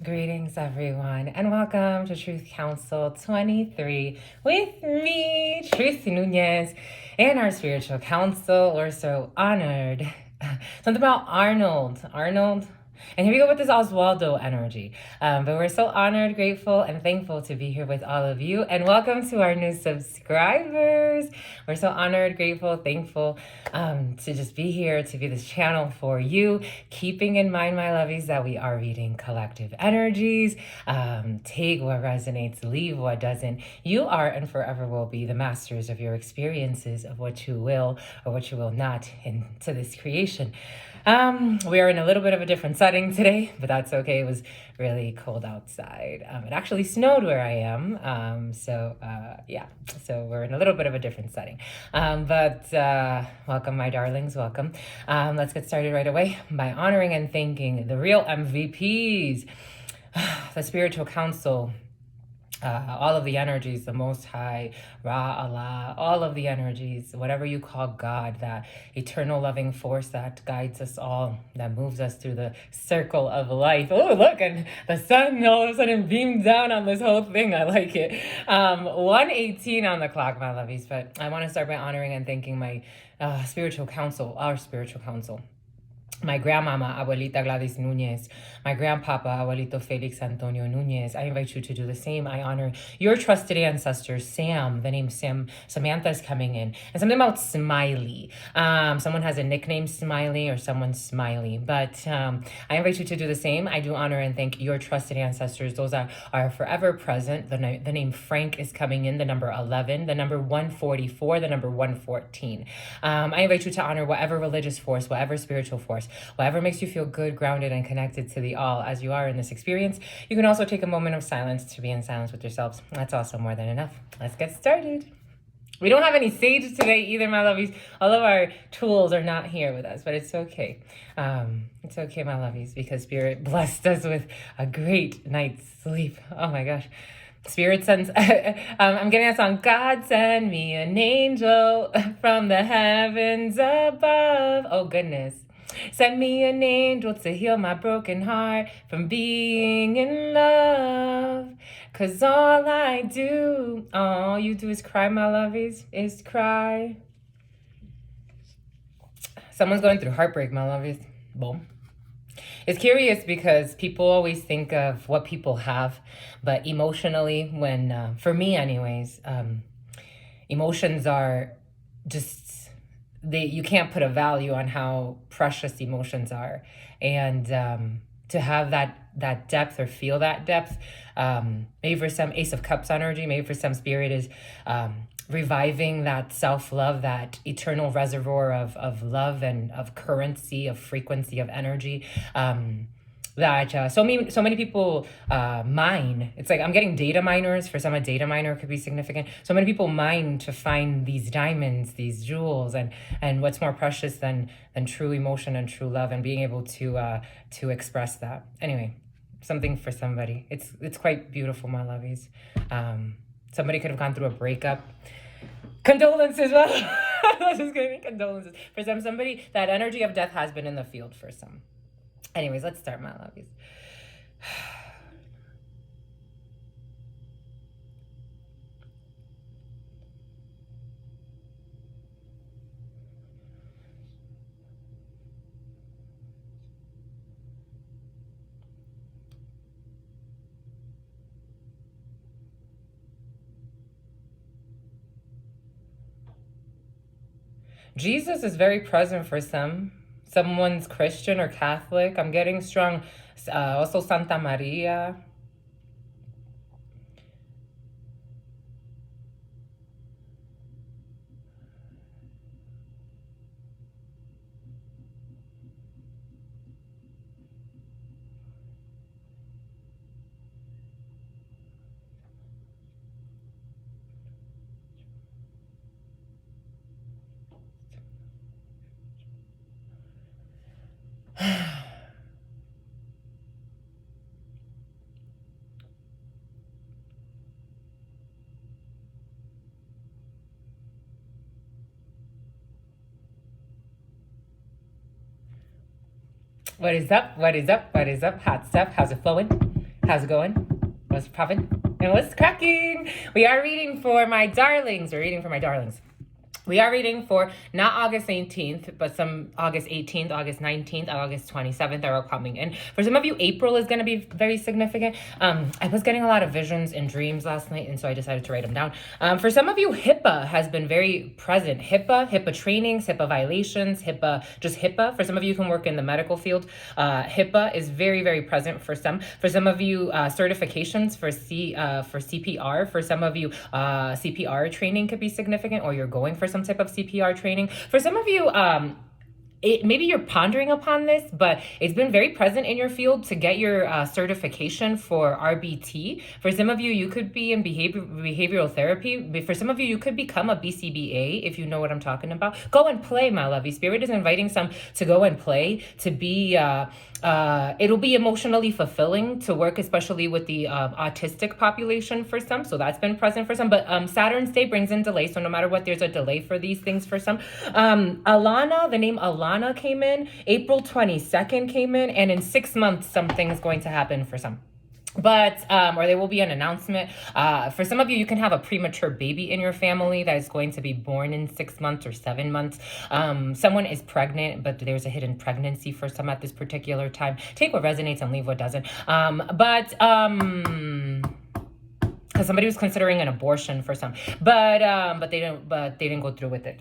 Greetings, everyone, and welcome to Truth Council 23 with me, Tracy Nunez, and our spiritual council. We're so honored. Something about Arnold. And here we go with this Oswaldo energy. But we're so honored, grateful, and thankful to be here with all of you. And welcome to our new subscribers. We're so honored, grateful, thankful to just be here, to be this channel for you. Keeping in mind, my lovies, that we are reading collective energies. Take what resonates, leave what doesn't. You are and forever will be the masters of your experiences, of what you will or what you will not into this creation. We are in a little bit of a different setting today, but that's okay. It was really cold outside. It actually snowed where I am. So we're in a little bit of a different setting. But welcome, my darlings, welcome. Let's get started right away by honoring and thanking the real MVPs, the spiritual council, all of the energies, the Most High, Ra, Allah, all of the energies, whatever you call God, that eternal loving force that guides us all, that moves us through the circle of life. Oh, look, and the sun all of a sudden beamed down on this whole thing. I like it. 1:18 on the clock, my lovies. But I want to start by honoring and thanking my spiritual council, our spiritual council. My grandmama, Abuelita Gladys Nunez, my grandpapa, Abuelito Felix Antonio Nunez. I invite you to do the same. I honor your trusted ancestors. Sam, the name Sam, Samantha is coming in. And something about Smiley. Someone has a nickname Smiley or someone's Smiley. But I invite you to do the same. I do honor and thank your trusted ancestors. Those are forever present. The name Frank is coming in, the number 11, the number 144, the number 114. I invite you to honor whatever religious force, whatever spiritual force, whatever makes you feel good, grounded, and connected to the all as you are in this experience. You can also take a moment of silence to be in silence with yourselves. That's also more than enough. Let's get started. We don't have any sage today either, my lovies. All of our tools are not here with us, but it's okay. It's okay, my lovies, because Spirit blessed us with a great night's sleep. Oh my gosh. Spirit sends, I'm getting a song. God send me an angel from the heavens above. Oh goodness. Send me an angel to heal my broken heart from being in love. Cause all you do is cry, my lovies, is cry. Someone's going through heartbreak, my lovies. Boom. It's curious because people always think of what people have, but emotionally, when, for me anyways, emotions are just, you can't put a value on how precious emotions are. And to have that depth or feel that depth, maybe for some Ace of Cups energy, maybe for some Spirit is reviving that self-love, that eternal reservoir of love and of currency, of frequency, of energy. That so many people mine. It's like I'm getting data miners. For some, a data miner could be significant. So many people mine to find these diamonds, these jewels, and what's more precious than true emotion and true love, and being able to express that. Anyway, something for somebody. It's quite beautiful, my lovies. Somebody could have gone through a breakup. Condolences, well, I'm just kidding. Condolences for somebody. That energy of death has been in the field for some. Anyways, let's start, my lovies. Jesus is very present for some. Someone's Christian or Catholic. I'm getting strong. Also Santa Maria. What is up? What is up? What is up? Hot stuff. How's it flowing? How's it going? What's poppin'? And what's cracking? We are reading for my darlings. We're reading for my darlings. We are reading for not August 18th, but some August 18th, August 19th, August 27th are all coming in. For some of you, April is going to be very significant. I was getting a lot of visions and dreams last night, and so I decided to write them down. For some of you, HIPAA has been very present. HIPAA trainings, HIPAA violations, just HIPAA. For some of you who can work in the medical field, HIPAA is very, very present for some. For some of you, certifications for CPR. For some of you, CPR training could be significant, or you're going for some type of CPR training. For some of you, maybe you're pondering upon this, but it's been very present in your field to get your certification for RBT. For some of you, you could be in behavioral therapy. For some of you, you could become a BCBA, if you know what I'm talking about. Go and play, my lovey. Spirit is inviting some to go and play, to be... it'll be emotionally fulfilling to work, especially with the autistic population for some. So that's been present for some. But Saturn's day brings in delay. So no matter what, there's a delay for these things for some. Alana, the name Alana came in. April 22nd came in. And in 6 months, something's going to happen for some. But, or there will be an announcement. For some of you, you can have a premature baby in your family that is going to be born in 6 months or 7 months. Someone is pregnant, but there's a hidden pregnancy for some at this particular time. Take what resonates and leave what doesn't. Because somebody was considering an abortion for some, but they didn't go through with it.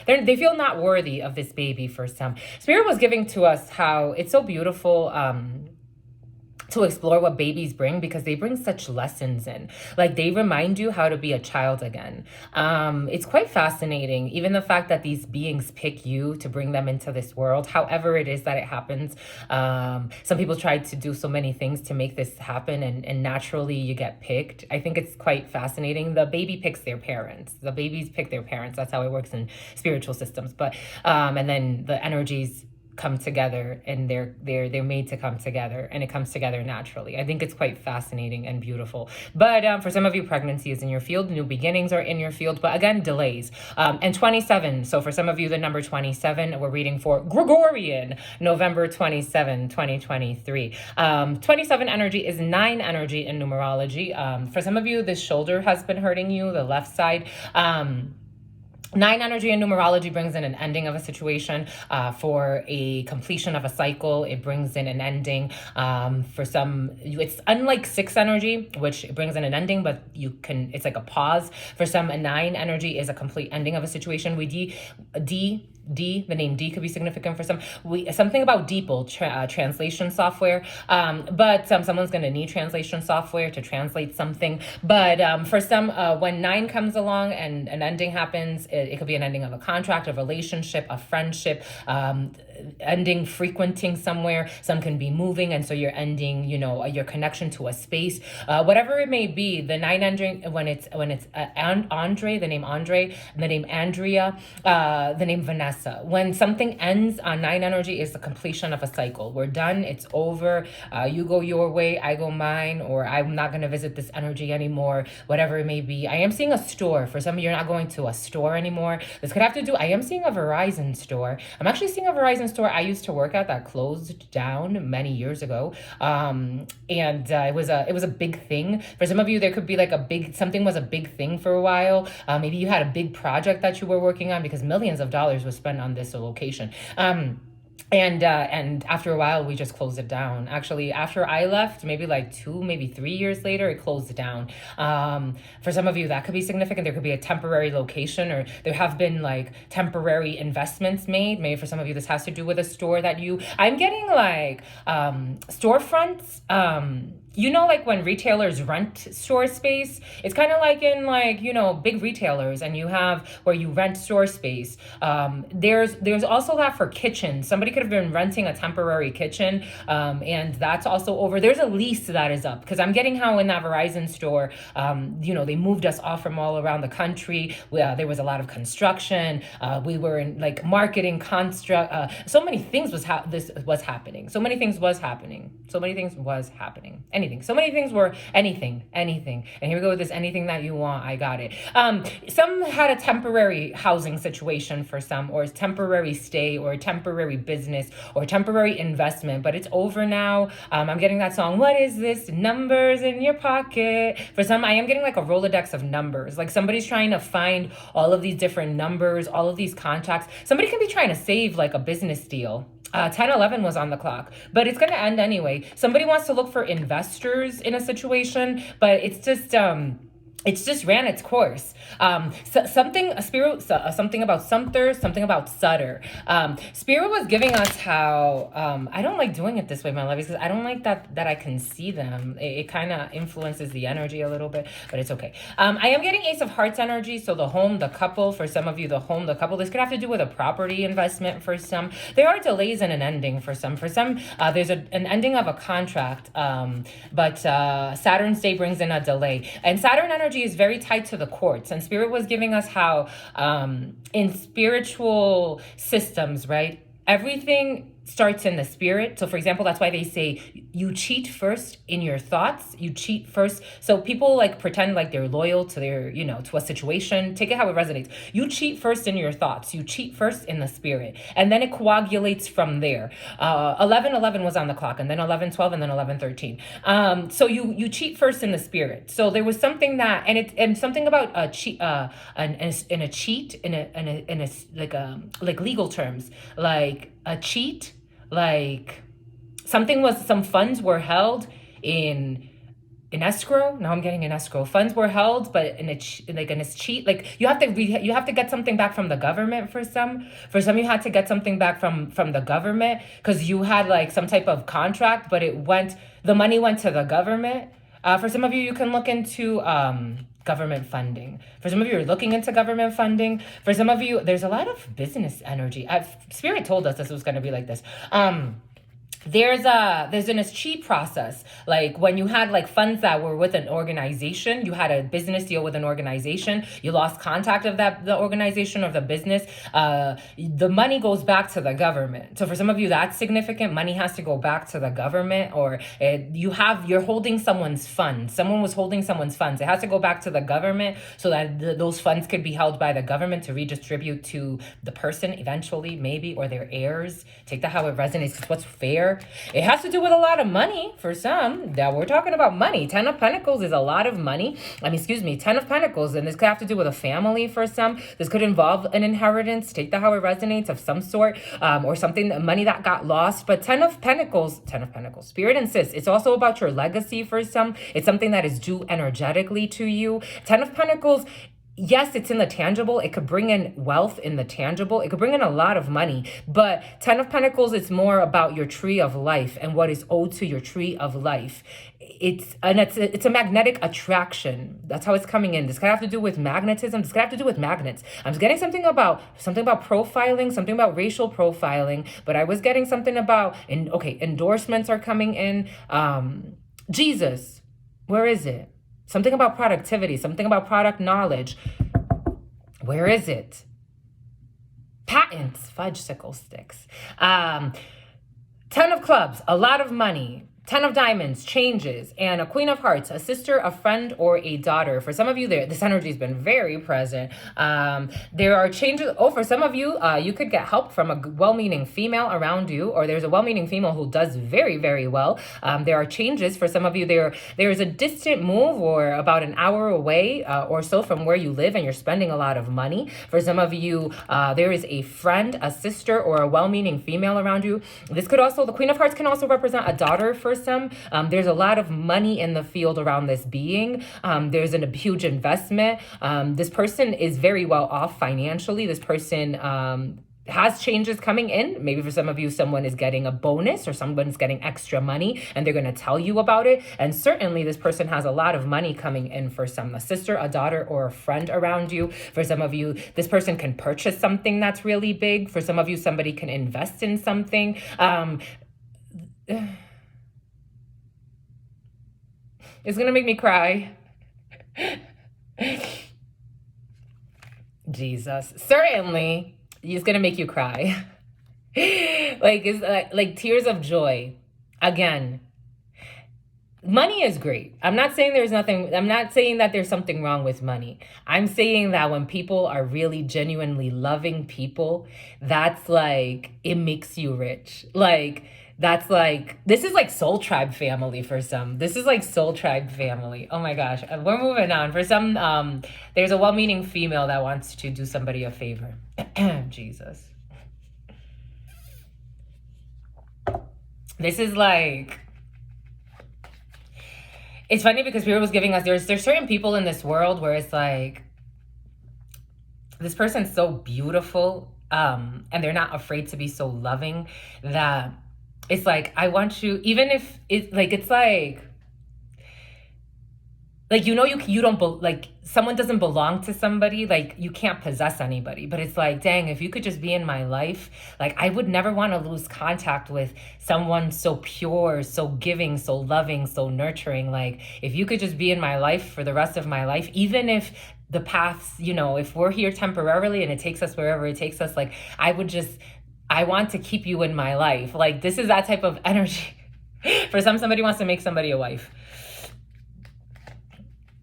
They feel not worthy of this baby for some. Spirit was giving to us how it's so beautiful, to explore what babies bring, because they bring such lessons in. Like, they remind you how to be a child again. It's quite fascinating, even the fact that these beings pick you to bring them into this world, however it is that it happens. Some people try to do so many things to make this happen, and naturally you get picked. I think it's quite fascinating. The baby picks their parents. The babies pick their parents. That's how it works in spiritual systems. But and then the energies come together, and they're made to come together, and it comes together naturally. I think it's quite fascinating and beautiful. But for some of you, pregnancy is in your field, new beginnings are in your field, but again, delays. And 27, so for some of you, the number 27, we're reading for Gregorian, November 27, 2023. 27 energy is 9 energy in numerology. For some of you, this shoulder has been hurting you, the left side. 9 energy in numerology brings in an ending of a situation, for a completion of a cycle. It brings in an ending. For some, it's unlike 6 energy, which brings in an ending, but it's like a pause. For some, a 9 energy is a complete ending of a situation. The name D could be significant for some. Something about DeepL, translation software. But someone's going to need translation software to translate something. But for some, when 9 comes along and an ending happens, it could be an ending of a contract, a relationship, a friendship, ending frequenting somewhere. Some can be moving, and so you're ending, your connection to a space. Whatever it may be, the 9 ending, when it's Andre, the name Andre, the name Andrea, the name Vanessa. When something ends on 9 energy, is the completion of a cycle. We're done. It's over. You go your way, I go mine, or I'm not going to visit this energy anymore, whatever it may be. I am seeing a store. For some of you, you're not going to a store anymore. This could have to do, I am seeing a Verizon store. I'm actually seeing a Verizon store I used to work at that closed down many years ago. And it was a big thing. For some of you, there could be like something was a big thing for a while. Maybe you had a big project that you were working on, because millions of dollars was spent on this location. And after a while, we just closed it down. Actually, after I left, maybe like 2, maybe 3 years later, it closed down. For some of you, that could be significant. There could be a temporary location, or there have been like temporary investments made. Maybe for some of you, this has to do with a store I'm getting like storefronts. Like when retailers rent store space, it's kind of like in big retailers, and you have where you rent store space. There's also that for kitchens. Somebody could have been renting a temporary kitchen, and that's also over. There's a lease that is up, because I'm getting how in that Verizon store, they moved us off from all around the country. There was a lot of construction. We were in like marketing construct. So many things was happening. So many things was happening. Anyway. anything. So many things were anything. And here we go with this anything that you want, I got it. Some had a temporary housing situation for some, or temporary stay, or temporary business, or temporary investment, but it's over now. I'm getting that song, What Is This? Numbers in Your Pocket. For some, I am getting like a Rolodex of numbers. Like somebody's trying to find all of these different numbers, all of these contacts. Somebody can be trying to save like a business deal. 10:11 was on the clock, but it's going to end anyway. Somebody wants to look for investors in a situation, but it's just ran its course. Something about Sumter, something about Sutter. Spirit was giving us how, I don't like doing it this way, my love, because I don't like that I can see them. It kind of influences the energy a little bit, but it's okay. I am getting Ace of Hearts energy. So the home, the couple, for some of you, the home, the couple, this could have to do with a property investment for some. There are delays and an ending for some. For some, there's an ending of a contract, but Saturn's day brings in a delay. And Saturn energy is very tied to the courts, and Spirit was giving us how in spiritual systems, right, everything starts in the spirit. So for example, that's why they say you cheat first in your thoughts, you cheat first. So people like pretend like they're loyal to their, to a situation. Take it how it resonates. You cheat first in your thoughts, you cheat first in the spirit, and then it coagulates from there. 11:11 was on the clock, and then 11:12, and then 11:13. So you cheat first in the spirit. So there was something that, and something about a cheat, in a cheat, in a like legal terms, like a cheat, like some funds were held in escrow. Now I'm getting in escrow. Funds were held, but in a cheat. Like you have to get something back from the government for some. For some, you had to get something back from the government because you had like some type of contract, but the money went to the government. For some of you, you can look into government funding. For some of you, you're looking into government funding. For some of you, there's a lot of business energy. Spirit told us this was going to be like this. There's an escheat process. Like when you had like funds that were with an organization, you had a business deal with an organization, you lost contact of the organization or the business, the money goes back to the government. So for some of you, that's significant. Money has to go back to the government, or you're holding someone's funds. Someone was holding someone's funds. It has to go back to the government so that those funds could be held by the government to redistribute to the person eventually, maybe, or their heirs. Take that how it resonates. It's what's fair. It has to do with a lot of money for some. That we're talking about money. 10 of Pentacles is a lot of money. 10 of Pentacles, and this could have to do with a family for some. This could involve an inheritance. Take that how it resonates of some sort, or something, money that got lost. But 10 of Pentacles, Spirit insists, it's also about your legacy for some. It's something that is due energetically to you. 10 of Pentacles, yes, it's in the tangible. It could bring in wealth in the tangible. It could bring in a lot of money. But 10 of Pentacles, it's more about your tree of life and what is owed to your tree of life. It's a magnetic attraction. That's how it's coming in. This could have to do with magnetism. This could have to do with magnets. I'm just getting something about profiling, something about racial profiling. But I was getting something about, endorsements are coming in. Jesus, where is it? Something about productivity, something about product knowledge. Where is it? Patents, fudge sickle sticks. 10 of clubs, a lot of money. 10 of diamonds, changes, and a queen of hearts, a sister, a friend, or a daughter. For some of you, this energy has been very present. There are changes. For some of you, you could get help from a well-meaning female around you, or there's a well-meaning female who does very, very well. There are changes. For some of you, there is a distant move, or about an hour away or so from where you live, and you're spending a lot of money. For some of you, there is a friend, a sister, or a well-meaning female around you. This could also, the queen of hearts can also represent a daughter for some. There's a lot of money in the field around this being. There's a huge investment. This person is very well off financially. This person has changes coming in. Maybe for some of you, someone is getting a bonus or someone's getting extra money and they're going to tell you about it. And certainly this person has a lot of money coming in for some, a sister, a daughter, or a friend around you. For some of you, this person can purchase something that's really big. For some of you, somebody can invest in something. It's going to make me cry. Jesus. Certainly, it's going to make you cry. It's like tears of joy. Again, money is great. I'm not saying that there's something wrong with money. I'm saying that when people are really genuinely loving people, that's like, it makes you rich. Like, that's like, this is like soul tribe family for some. This is like soul tribe family. Oh my gosh. We're moving on. For some, there's a well-meaning female that wants to do somebody a favor. Jesus. This is like, it's funny because Spirit was giving us, there's certain people in this world where it's like, this person's so beautiful, and they're not afraid to be so loving, that it's like, I want you, even if it's like, you don't like, someone doesn't belong to somebody, like you can't possess anybody, but it's like, dang, if you could just be in my life, like I would never want to lose contact with someone so pure, so giving, so loving, so nurturing. Like if you could just be in my life for the rest of my life, even if the paths, if we're here temporarily and it takes us wherever it takes us, like I want to keep you in my life. Like this is that type of energy. For somebody wants to make somebody a wife.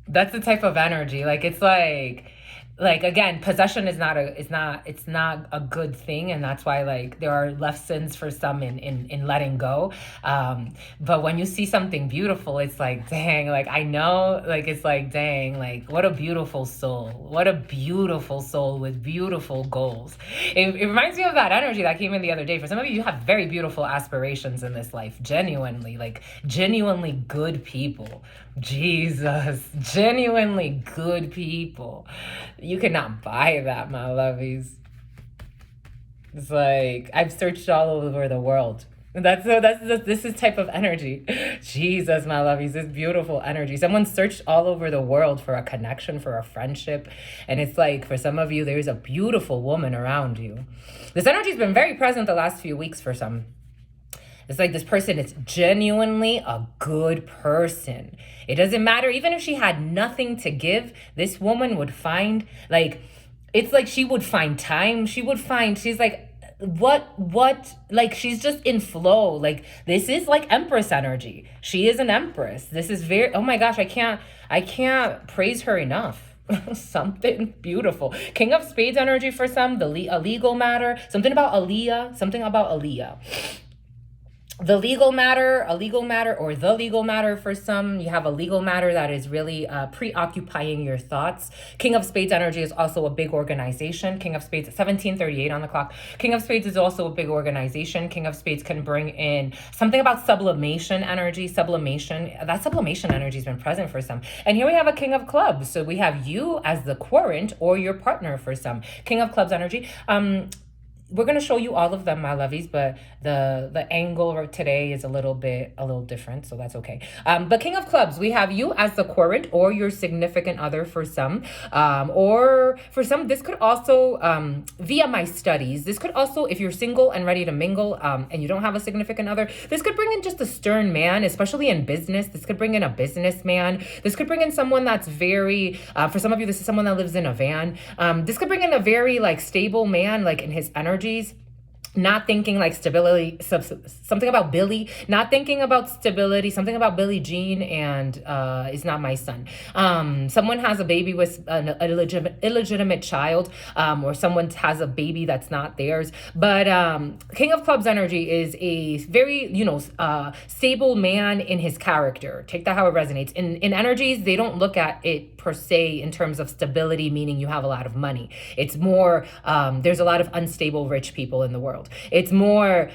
That's the type of energy. Like it's like again, possession is not a good thing, and that's why like there are lessons for some in letting go. But when you see something beautiful, it's like, dang, like I know, like it's like, dang, like what a beautiful soul with beautiful goals. It reminds me of that energy that came in the other day. For some of you have very beautiful aspirations in this life, genuinely good people. Jesus, genuinely good people. You cannot buy that, my lovies. It's like, I've searched all over the world. This is type of energy. Jesus, my lovies, this beautiful energy. Someone searched all over the world for a connection, for a friendship. And it's like, for some of you, there's a beautiful woman around you. This energy's been very present the last few weeks for some. It's like this person is genuinely a good person. It doesn't matter. Even if she had nothing to give, this woman would find, like, it's like she would find time. She's like, like, she's just in flow. Like, this is like Empress energy. She is an Empress. This is very, oh my gosh, I can't praise her enough. Something beautiful. King of Spades energy for some, a legal matter, something about Aaliyah. The legal matter for some. You have a legal matter that is really preoccupying your thoughts. King of Spades energy is also a big organization. King of Spades, 1738 on the clock. King of Spades is also a big organization. King of Spades can bring in something about sublimation energy. That sublimation energy has been present for some. And here we have a King of Clubs. So we have you as the querent or your partner for some. King of Clubs energy. We're going to show you all of them, my lovies, but the angle today is a little different, so that's okay. But King of Clubs, we have you as the querent or your significant other for some. Or for some, this could also, via my studies, this could also, if you're single and ready to mingle and you don't have a significant other, this could bring in just a stern man, especially in business. This could bring in a businessman. This could bring in someone that's very, for some of you, this is someone that lives in a van. This could bring in a very like stable man, like in his energy. Not thinking like stability, something about Billy, not thinking about stability, something about Billie Jean and is not my son. Someone has a baby with an illegitimate child, or someone has a baby that's not theirs. But King of Clubs energy is a very, stable man in his character. Take that how it resonates. In energies, they don't look at it per se in terms of stability, meaning you have a lot of money. It's more, there's a lot of unstable rich people in the world. It's more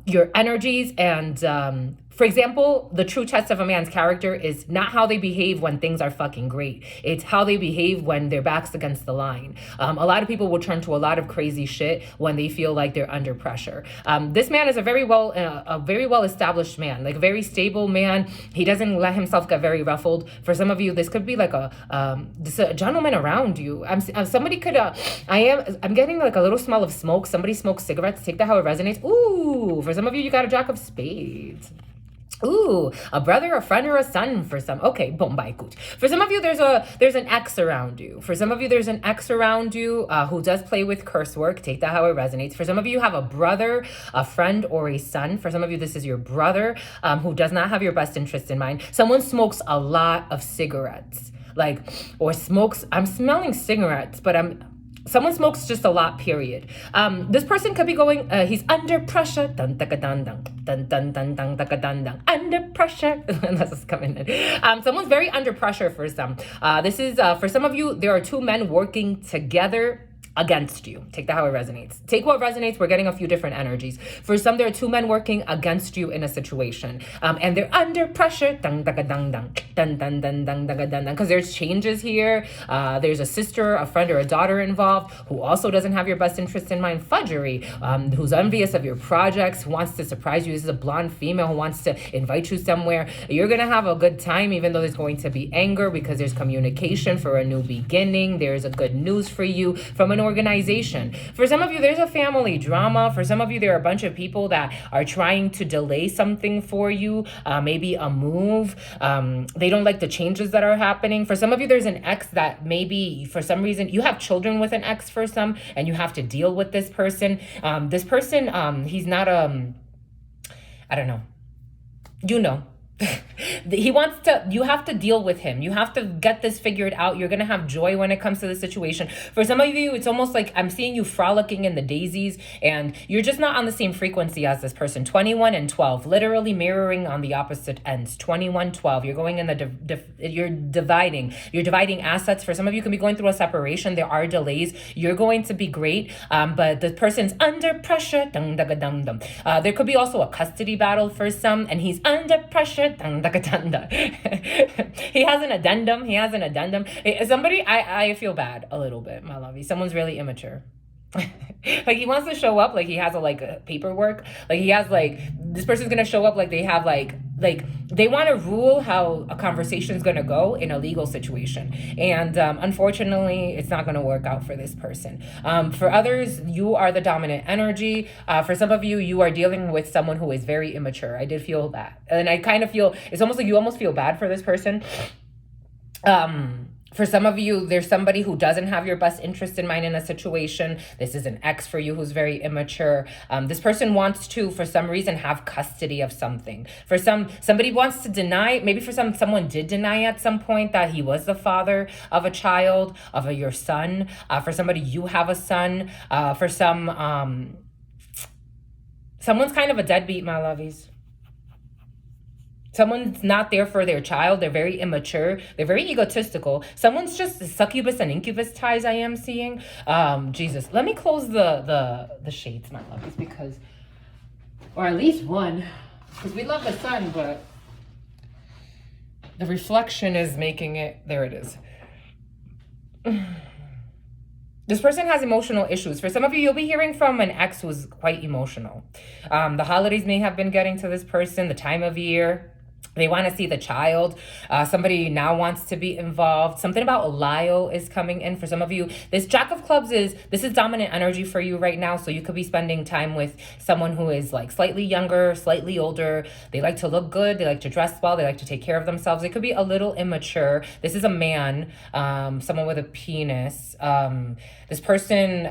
your energies and for example, the true test of a man's character is not how they behave when things are fucking great. It's how they behave when their back's against the line. A lot of people will turn to a lot of crazy shit when they feel like they're under pressure. This man is a very well established man, like a very stable man. He doesn't let himself get very ruffled. For some of you, this could be like a gentleman around you. I'm getting like a little smell of smoke. Somebody smokes cigarettes. Take that how it resonates. Ooh, for some of you, you got a Jack of Spades. Ooh, a brother, a friend, or a son for some. Okay, boom, bye, good. For some of you, there's an ex around you. For some of you, there's an ex around you who does play with curse work. Take that how it resonates. For some of you, have a brother, a friend, or a son. For some of you, this is your brother who does not have your best interest in mind. Someone smokes a lot of cigarettes, or smokes. I'm smelling cigarettes, but someone smokes just a lot, period. This person could be going, he's under pressure. Dun, dun, dun, dun, dun, dun, dun, dun, dun, dun, dun. Under pressure. That's what's coming in. Someone's very under pressure for some. This is, for some of you, there are two men working together against you. Take that how it resonates. Take what resonates. We're getting a few different energies. For some, there are two men working against you in a situation, and they're under pressure. Because there's changes here. There's a sister, a friend, or a daughter involved who also doesn't have your best interest in mind. Fudgery, who's envious of your projects, who wants to surprise you. This is a blonde female who wants to invite you somewhere. You're gonna have a good time, even though there's going to be anger, because there's communication for a new beginning. There's a good news for you from an organization. For some of you, there's a family drama. For some of you, there are a bunch of people that are trying to delay something for you, maybe a move. They don't like the changes that are happening. For some of you, there's an ex that maybe for some reason you have children with an ex for some, and you have to deal with this person. He's not I don't know. You know. He wants to, you have to deal with him. You have to get this figured out. You're going to have joy when it comes to the situation. For some of you, it's almost like I'm seeing you frolicking in the daisies, and you're just not on the same frequency as this person. 21 and 12, literally mirroring on the opposite ends. 21, 12. You're going in you're dividing assets. For some of you, can be going through a separation. There are delays. You're going to be great, but the person's under pressure. There could be also a custody battle for some, and he's under pressure. He has an addendum. Somebody, I feel bad a little bit, my lovey. Someone's really immature. Like he wants to show up like he has a paperwork. Like he has this person's gonna show up like they have like they want to rule how a conversation is gonna go in a legal situation, and unfortunately it's not gonna work out for this person. For others, you are the dominant energy. For some of you, you are dealing with someone who is very immature. I did feel that, and I kind of feel it's almost like you almost feel bad for this person. For some of you, there's somebody who doesn't have your best interest in mind in a situation. This is an ex for you who's very immature. This person wants to, for some reason, have custody of something. For somebody wants to deny, maybe for someone did deny at some point that he was the father of a child, of your son. For somebody, you have a son. For someone's kind of a deadbeat, my lovies. Someone's not there for their child. They're very immature. They're very egotistical. Someone's just succubus and incubus ties I am seeing. Jesus. Let me close the shades, my lovies, because, or at least one, because we love the sun, but the reflection is making it, there it is. This person has emotional issues. For some of you, you'll be hearing from an ex who's quite emotional. The holidays may have been getting to this person, the time of year. They want to see the child. Somebody now wants to be involved. Something about Lyle is coming in for some of you. This Jack of Clubs this is dominant energy for you right now. So you could be spending time with someone who is slightly younger, slightly older. They like to look good. They like to dress well. They like to take care of themselves. They could be a little immature. This is a man, someone with a penis. This person,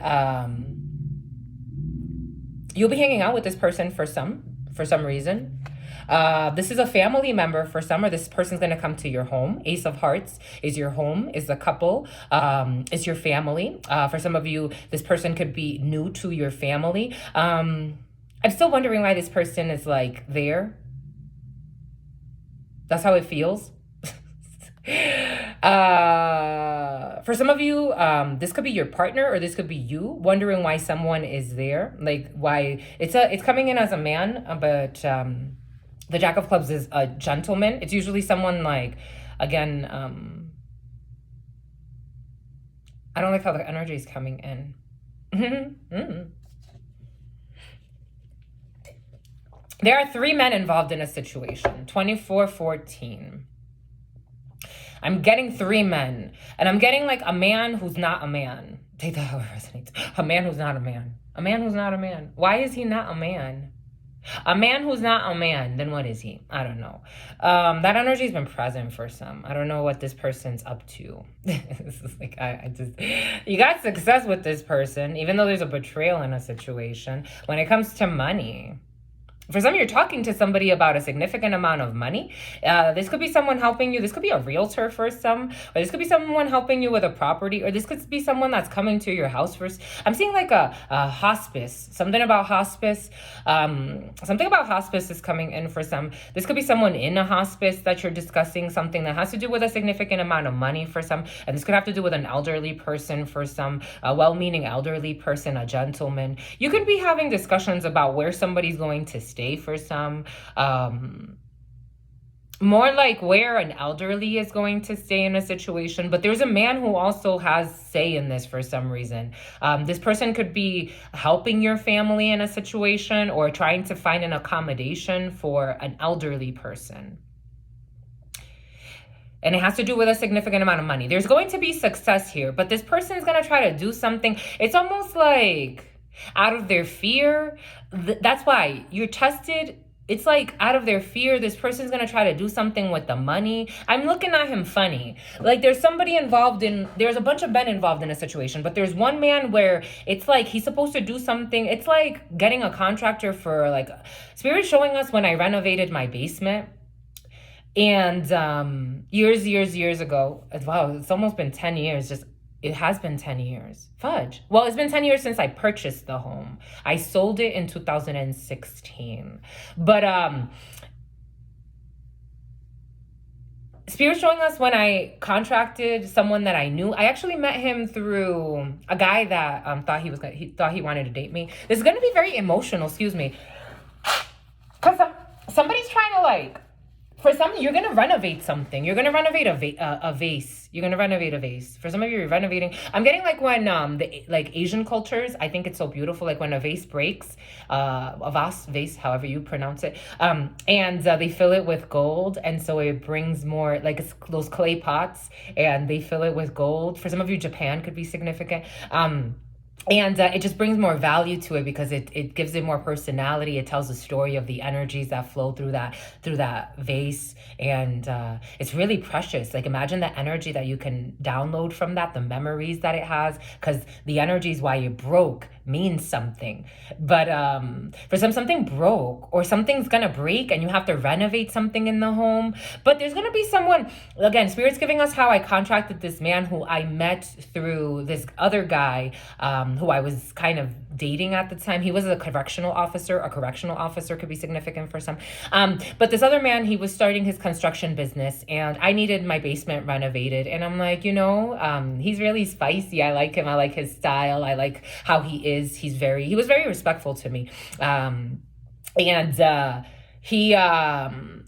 you'll be hanging out with this person for some reason. This is a family member for some, or this person's going to come to your home. Ace of Hearts is your home, is the couple, is your family. For some of you, this person could be new to your family. I'm still wondering why this person is there. That's how it feels. For some of you, this could be your partner, or this could be you wondering why someone is there. Why it's coming in as a man, but the Jack of Clubs is a gentleman. It's usually someone again, I don't like how the energy is coming in. There are 3 men involved in a situation. 24-14. I'm getting 3 men. And I'm getting a man who's not a man. Take that how it resonates. A man who's not a man. A man who's not a man. Why is he not a man? A man who's not a man, then what is he? I don't know. That energy's been present for some. I don't know what this person's up to. This is like, I just, you got success with this person, even though there's a betrayal in a situation. When it comes to money, for some, you're talking to somebody about a significant amount of money. This could be someone helping you. This could be a realtor for some, or this could be someone helping you with a property, or this could be someone that's coming to your house first. I'm seeing like a hospice, something about hospice. Something about hospice is coming in for some. This could be someone in a hospice that you're discussing, something that has to do with a significant amount of money for some. And this could have to do with an elderly person for some, a well-meaning elderly person, a gentleman. You could be having discussions about where somebody's going to stay for some, more like where an elderly is going to stay in a situation. But there's a man who also has say in this for some reason. This person could be helping your family in a situation or trying to find an accommodation for an elderly person. And it has to do with a significant amount of money. There's going to be success here, but this person is going to try to do something. It's almost like out of their fear. That's why you're tested. It's like out of their fear, this person's going to try to do something with the money. I'm looking at him funny. Like there's somebody involved there's a bunch of men involved in a situation, but there's one man where it's like he's supposed to do something. It's like getting a contractor for like, Spirit showing us when I renovated my basement. And years ago, wow, it's almost been 10 years, it has been 10 years. Fudge. Well, it's been 10 years since I purchased the home. I sold it in 2016. But Spirit showing us when I contracted someone that I knew. I actually met him through a guy that he thought he wanted to date me. This is going to be very emotional, excuse me. Because somebody's trying to like, for some, you're going to renovate something. You're going to renovate a vase. You're going to renovate a vase. For some of you, you're renovating. I'm getting like when like Asian cultures, I think it's so beautiful. Like when a vase breaks, a vase, however you pronounce it, and they fill it with gold. And so it brings more, like it's those clay pots, and they fill it with gold. For some of you, Japan could be significant. And it just brings more value to it because it gives it more personality. It tells the story of the energies that flow through that vase. And it's really precious. Like imagine the energy that you can download from that, the memories that it has, because the energies why it broke means something. But for something broke or something's gonna break and you have to renovate something in the home. But there's gonna be someone, again, Spirit's giving us how I contracted this man who I met through this other guy who I was kind of dating at the time. He was a correctional officer. A correctional officer could be significant for some. But this other man, he was starting his construction business and I needed my basement renovated. And I'm like, he's really spicy. I like him. I like his style. I like how he is. He was very respectful to me.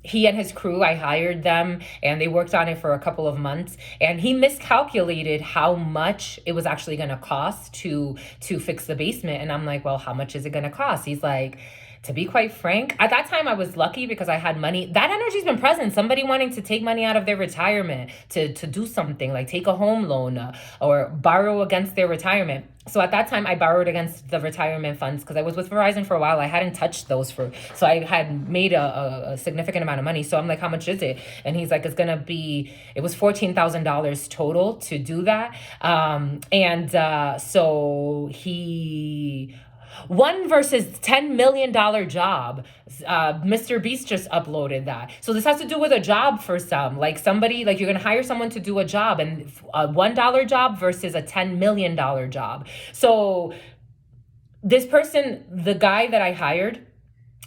He and his crew, I hired them and they worked on it for a couple of months, and he miscalculated how much it was actually going to cost to fix the basement. And I'm like, well, how much is it going to cost? He's like, to be quite frank, at that time I was lucky because I had money. That energy's been present. Somebody wanting to take money out of their retirement to do something, like take a home loan or borrow against their retirement. So at that time I borrowed against the retirement funds because I was with Verizon for a while. I hadn't touched those so I had made a significant amount of money. So I'm like, how much is it? And he's like, it was $14,000 total to do that. So he... $1 versus $10 million job. Mr. Beast just uploaded that. So this has to do with a job for some. Like somebody, like you're going to hire someone to do a job, and a $1 job versus a $10 million job. So this person, the guy that I hired,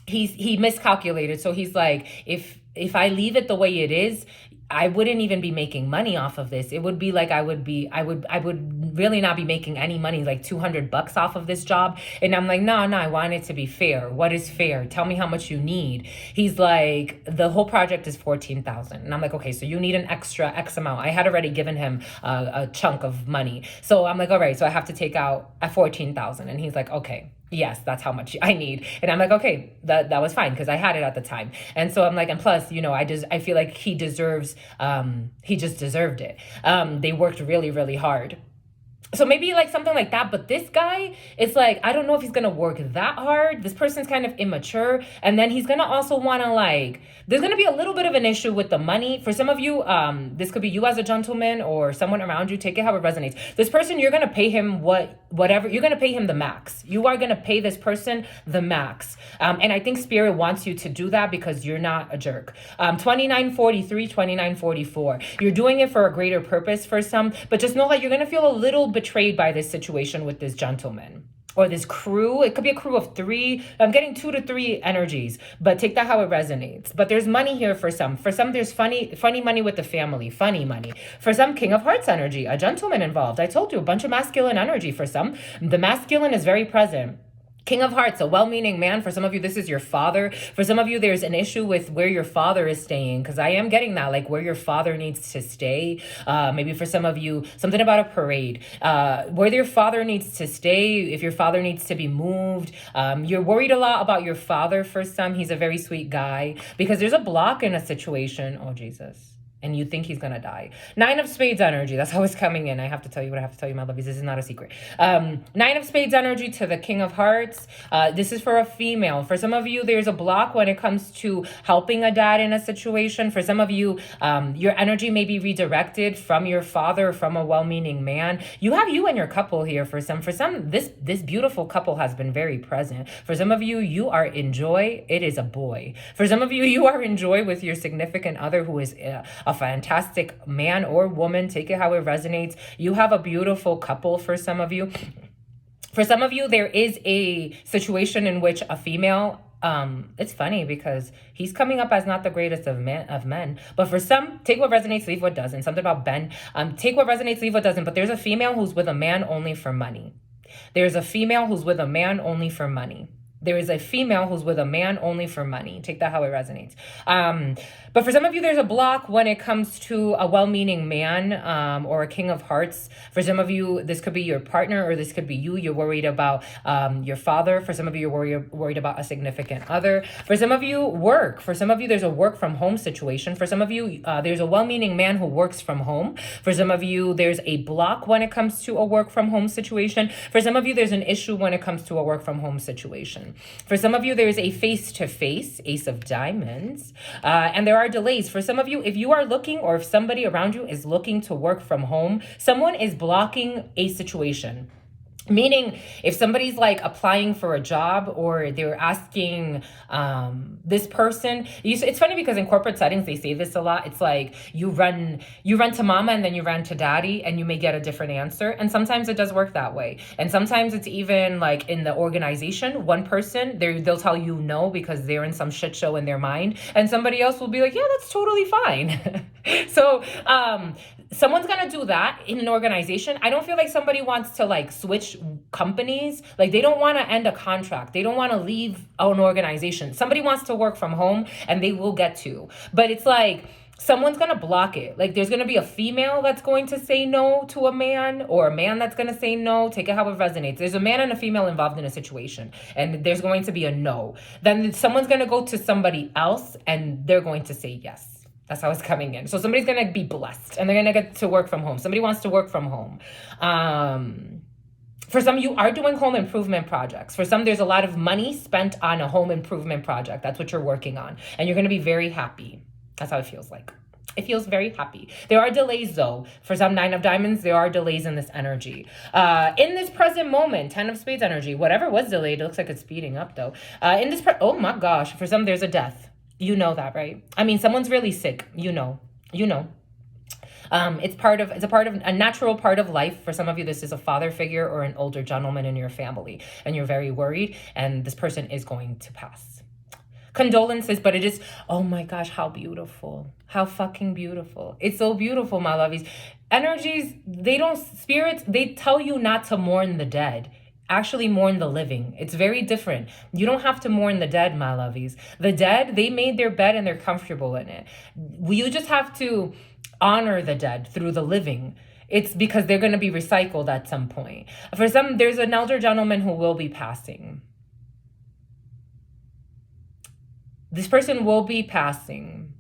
he miscalculated. So he's like, if I leave it the way it is, I wouldn't even be making money off of this. It would be like I would really not be making any money, like $200 off of this job. And I'm like, no, I want it to be fair. What is fair? Tell me how much you need. He's like, the whole project is $14,000. And I'm like, okay, so you need an extra X amount. I had already given him a chunk of money. So I'm like, all right, so I have to take out a $14,000. And he's like, okay, yes, that's how much I need. And I'm like, okay, that was fine because I had it at the time. And so I'm like, and plus, I feel like he just deserved it. They worked really, really hard. So maybe like something like that. But this guy, it's like, I don't know if he's gonna work that hard. This person's kind of immature. And then he's gonna also wanna like, there's gonna be a little bit of an issue with the money. For some of you, this could be you as a gentleman or someone around you. Take it how it resonates. This person, you're gonna pay him whatever, you're gonna pay him the max. You are gonna pay this person the max. And I think Spirit wants you to do that because you're not a jerk. 2943, 2944. You're doing it for a greater purpose for some, but just know that you're gonna feel a little betrayed by this situation with this gentleman or this crew. It could be a crew of 3. I'm getting 2 to 3 energies, but take that how it resonates. But there's money here for some. For some, there's funny money with the family, funny money. For some, King of Hearts energy, a gentleman involved. I told you, a bunch of masculine energy for some. The masculine is very present. King of Hearts, a well-meaning man. For some of you, this is your father. For some of you, there's an issue with where your father is staying, because I am getting that, like where your father needs to stay. Maybe for some of you, something about a parade. Where your father needs to stay, if your father needs to be moved. You're worried a lot about your father for some. He's a very sweet guy, because there's a block in a situation. Oh, Jesus. And you think he's gonna die. 9 of Spades energy. That's how it's coming in. I have to tell you what I have to tell you, my lovies. This is not a secret. 9 of Spades energy to the King of Hearts. This is for a female. For some of you, there's a block when it comes to helping a dad in a situation. For some of you, your energy may be redirected from your father, from a well-meaning man. You have you and your couple here. For some, this beautiful couple has been very present. For some of you, you are in joy. It is a boy. For some of you, you are in joy with your significant other who is a fantastic man or woman. Take it how it resonates. You have a beautiful couple for some of you. For some of you, there is a situation in which a female, it's funny because he's coming up as not the greatest of men. But for some, take what resonates, leave what doesn't. Something about Ben. Take what resonates, leave what doesn't. But there's a female who's with a man only for money. There's a female who's with a man only for money. There is a female who's with a man only for money. Take that how it resonates. But for some of you, there's a block when it comes to a well-meaning man or a King of Hearts. For some of you, this could be your partner or this could be you. You're worried about your father. For some of you, you're worried about a significant other. For some of you, work. For some of you, there's a work from home situation. For some of you, there's a well-meaning man who works from home. For some of you, there's a block when it comes to a work from home situation. For some of you, there's an issue when it comes to a work from home situation. For some of you, there's a face-to-face, Ace of Diamonds, and there are delays. For some of you, if you are looking or if somebody around you is looking to work from home, someone is blocking a situation. Meaning, if somebody's like applying for a job or they're asking this person, it's funny because in corporate settings, they say this a lot. It's like you run to mama and then you run to daddy and you may get a different answer. And sometimes it does work that way. And sometimes it's even like in the organization, one person, they'll tell you no because they're in some shit show in their mind. And somebody else will be like, yeah, that's totally fine. So, someone's gonna do that in an organization. I don't feel like somebody wants to like switch companies. Like they don't want to end a contract. They don't want to leave an organization. Somebody wants to work from home and they will get to. But it's like someone's gonna block it. Like there's gonna be a female that's going to say no to a man or a man that's gonna say no. Take it how it resonates. There's a man and a female involved in a situation and there's going to be a no. Then someone's gonna go to somebody else and they're going to say yes. That's how it's coming in. So somebody's going to be blessed and they're going to get to work from home. Somebody wants to work from home. For some, you are doing home improvement projects. For some, there's a lot of money spent on a home improvement project. That's what you're working on. And you're going to be very happy. That's how it feels like. It feels very happy. There are delays though. For some 9 of Diamonds, there are delays in this energy. In this present moment, 10 of Spades energy, whatever was delayed, it looks like it's speeding up though. Oh my gosh, for some, there's a death. You know that, right? I mean, someone's really sick. You know. It's a natural part of life. For some of you, this is a father figure or an older gentleman in your family, and you're very worried, and this person is going to pass. Condolences, but it is, oh my gosh, how beautiful. How fucking beautiful. It's so beautiful, my lovies. Energies, spirits, they tell you not to mourn the dead. Actually mourn the living. It's very different. You don't have to mourn the dead, my lovies. The dead, they made their bed and they're comfortable in it. You just have to honor the dead through the living. It's because they're going to be recycled at some point. For some, there's an elder gentleman who will be passing. This person will be passing.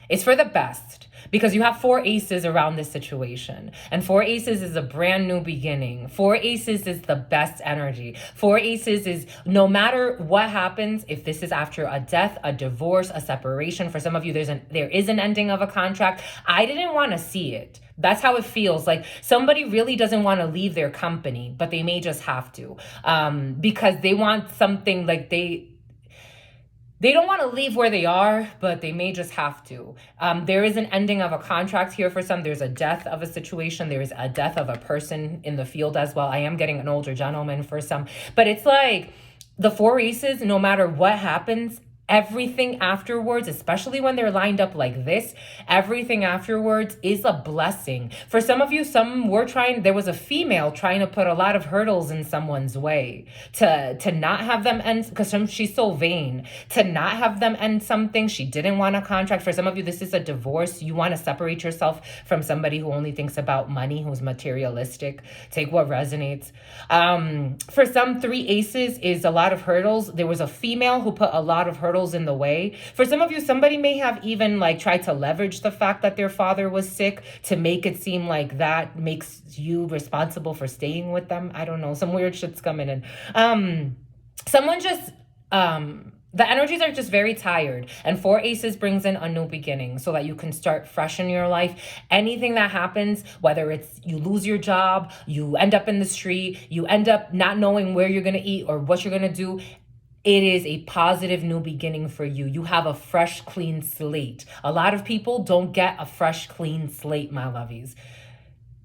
It's for the best. because you have four aces around this situation. And four aces is a brand new beginning. Four aces is the best energy. Four aces is no matter what happens, if this is after a death, a divorce, a separation, for some of you, there is an ending of a contract. I didn't want to see it. That's how it feels. Like somebody really doesn't want to leave their company, but they may just have to, because they want something, like they don't want to leave where they are, but they may just have to. There is an ending of a contract here for some. There's a death of a situation. There is a death of a person in the field as well. I am getting an older gentleman for some. But it's like the four aces, no matter what happens, everything afterwards, especially when they're lined up like this, everything afterwards is a blessing. For some of you, there was a female trying to put a lot of hurdles in someone's way to not have them end, because she's so vain, to not have them end something. She didn't want a contract. For some of you, this is a divorce. You want to separate yourself from somebody who only thinks about money, who's materialistic. Take what resonates. For some, three aces is a lot of hurdles. There was a female who put a lot of hurdles in the way. For some of you, somebody may have even tried to leverage the fact that their father was sick to make it seem like that makes you responsible for staying with them. I don't know. Some weird shit's coming in. Someone just, the energies are just very tired, and four aces brings in a new beginning so that you can start fresh in your life. Anything that happens, whether it's you lose your job, you end up in the street, you end up not knowing where you're going to eat or what you're going to do, it is a positive new beginning for you. You have a fresh, clean slate. A lot of people don't get a fresh, clean slate, my lovies.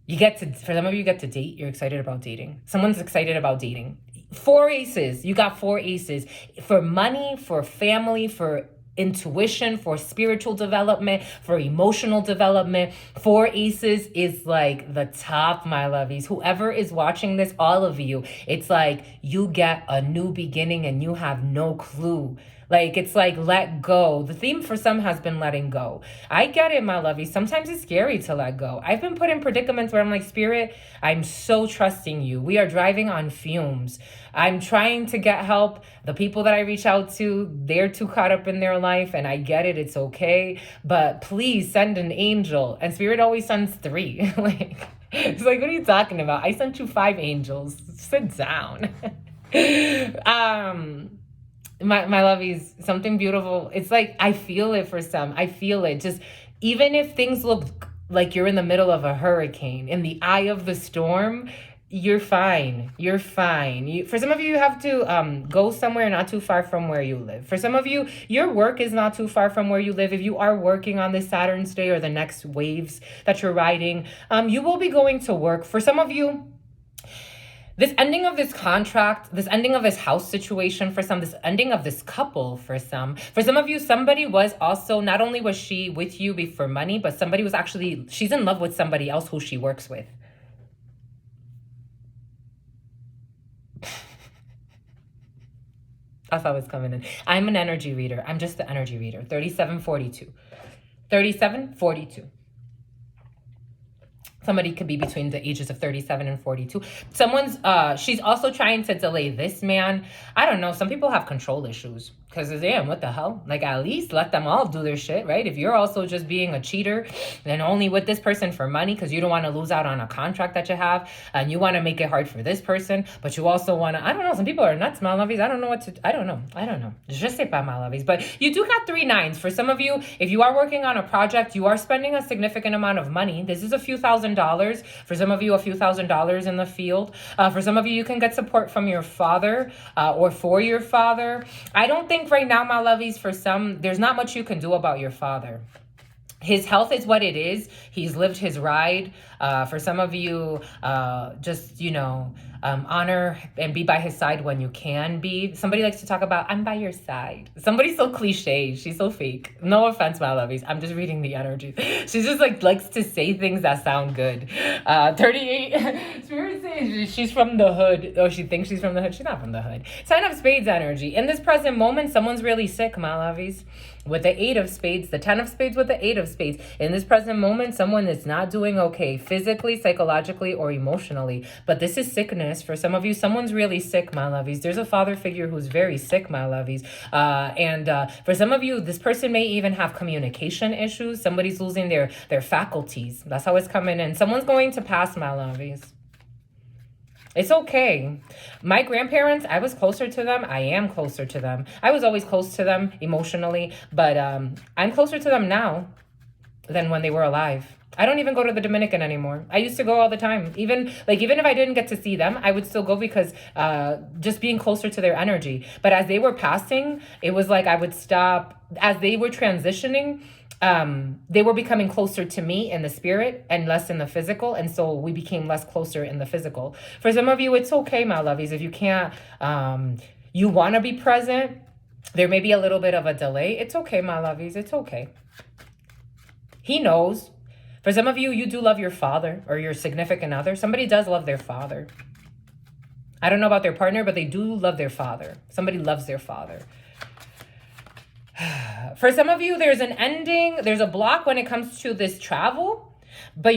For some of you, get to date. You're excited about dating. Someone's excited about dating. Four aces. You got four aces. For money, for family, for intuition, for spiritual development, for emotional development. Four aces is like the top, my lovies. Whoever is watching this, all of you, it's like you get a new beginning and you have no clue. It's like let go. The theme for some has been letting go. I get it, my lovies. Sometimes it's scary to let go. I've been put in predicaments where I'm like, Spirit, I'm so trusting you. We are driving on fumes. I'm trying to get help. The people that I reach out to, they're too caught up in their life, and I get it. It's okay. But please send an angel. And Spirit always sends 3. It's like, what are you talking about? I sent you 5 angels. Sit down. My lovies, something beautiful. It's like, I feel it for some. I feel it. Just even if things look like you're in the middle of a hurricane, in the eye of the storm, you're fine. You're fine. For some of you, you have to go somewhere not too far from where you live. For some of you, your work is not too far from where you live. If you are working on this Saturn's day or the next waves that you're riding, you will be going to work. For some of you, this ending of this contract, this ending of this house situation for some, this ending of this couple for some. For some of you, somebody was also, not only was she with you for money, but somebody was actually, she's in love with somebody else who she works with. I thought it was coming in. I'm an energy reader. I'm just the energy reader. 3742. 3742. Somebody could be between the ages of 37 and 42. She's also trying to delay this man. I don't know. Some people have control issues. Because, damn, what the hell? At least let them all do their shit, right? If you're also just being a cheater and only with this person for money because you don't want to lose out on a contract that you have and you want to make it hard for this person, but you also want to, I don't know, some people are nuts, my lovies. I don't know. Je sais pas, my lovies. But you do got 3 9s. For some of you, if you are working on a project, you are spending a significant amount of money. This is a few $1,000s. For some of you, a few $1,000s in the field. For some of you, you can get support from your father or for your father. I don't think right now, my lovies, for some, there's not much you can do about your father. His health is what it is. He's lived his ride. For some of you, just, honor and be by his side when you can be. Somebody likes to talk about, I'm by your side. Somebody's so cliche. She's so fake. No offense, my lovies. I'm just reading the energy. She just likes to say things that sound good. 38. Spirit says she's from the hood. Oh, she thinks she's from the hood. She's not from the hood. 10 of Spades energy. In this present moment, someone's really sick, my lovies. with the 8 of spades, the 10 of spades with the 8 of spades. In this present moment, someone is not doing okay physically, psychologically, or emotionally. But this is sickness. For some of you, someone's really sick, my lovies. There's a father figure who's very sick, my lovies. And for some of you, this person may even have communication issues. Somebody's losing their faculties. That's how it's coming in. Someone's going to pass, my lovies. It's okay. My grandparents, I was closer to them. I am closer to them. I was always close to them emotionally, but I'm closer to them now than when they were alive. I don't even go to the Dominican anymore. I used to go all the time. Even if I didn't get to see them, I would still go because just being closer to their energy. But as they were passing, it was like I would stop. As they were transitioning, they were becoming closer to me in the spirit and less in the physical. And so we became less closer in the physical. For some of you, it's okay, my lovies. If you can't, you want to be present, there may be a little bit of a delay. It's okay, my lovies. It's okay. He knows. For some of you, you do love your father or your significant other. Somebody does love their father. I don't know about their partner, but they do love their father. Somebody loves their father. For some of you, there's an ending. There's a block when it comes to this travel. But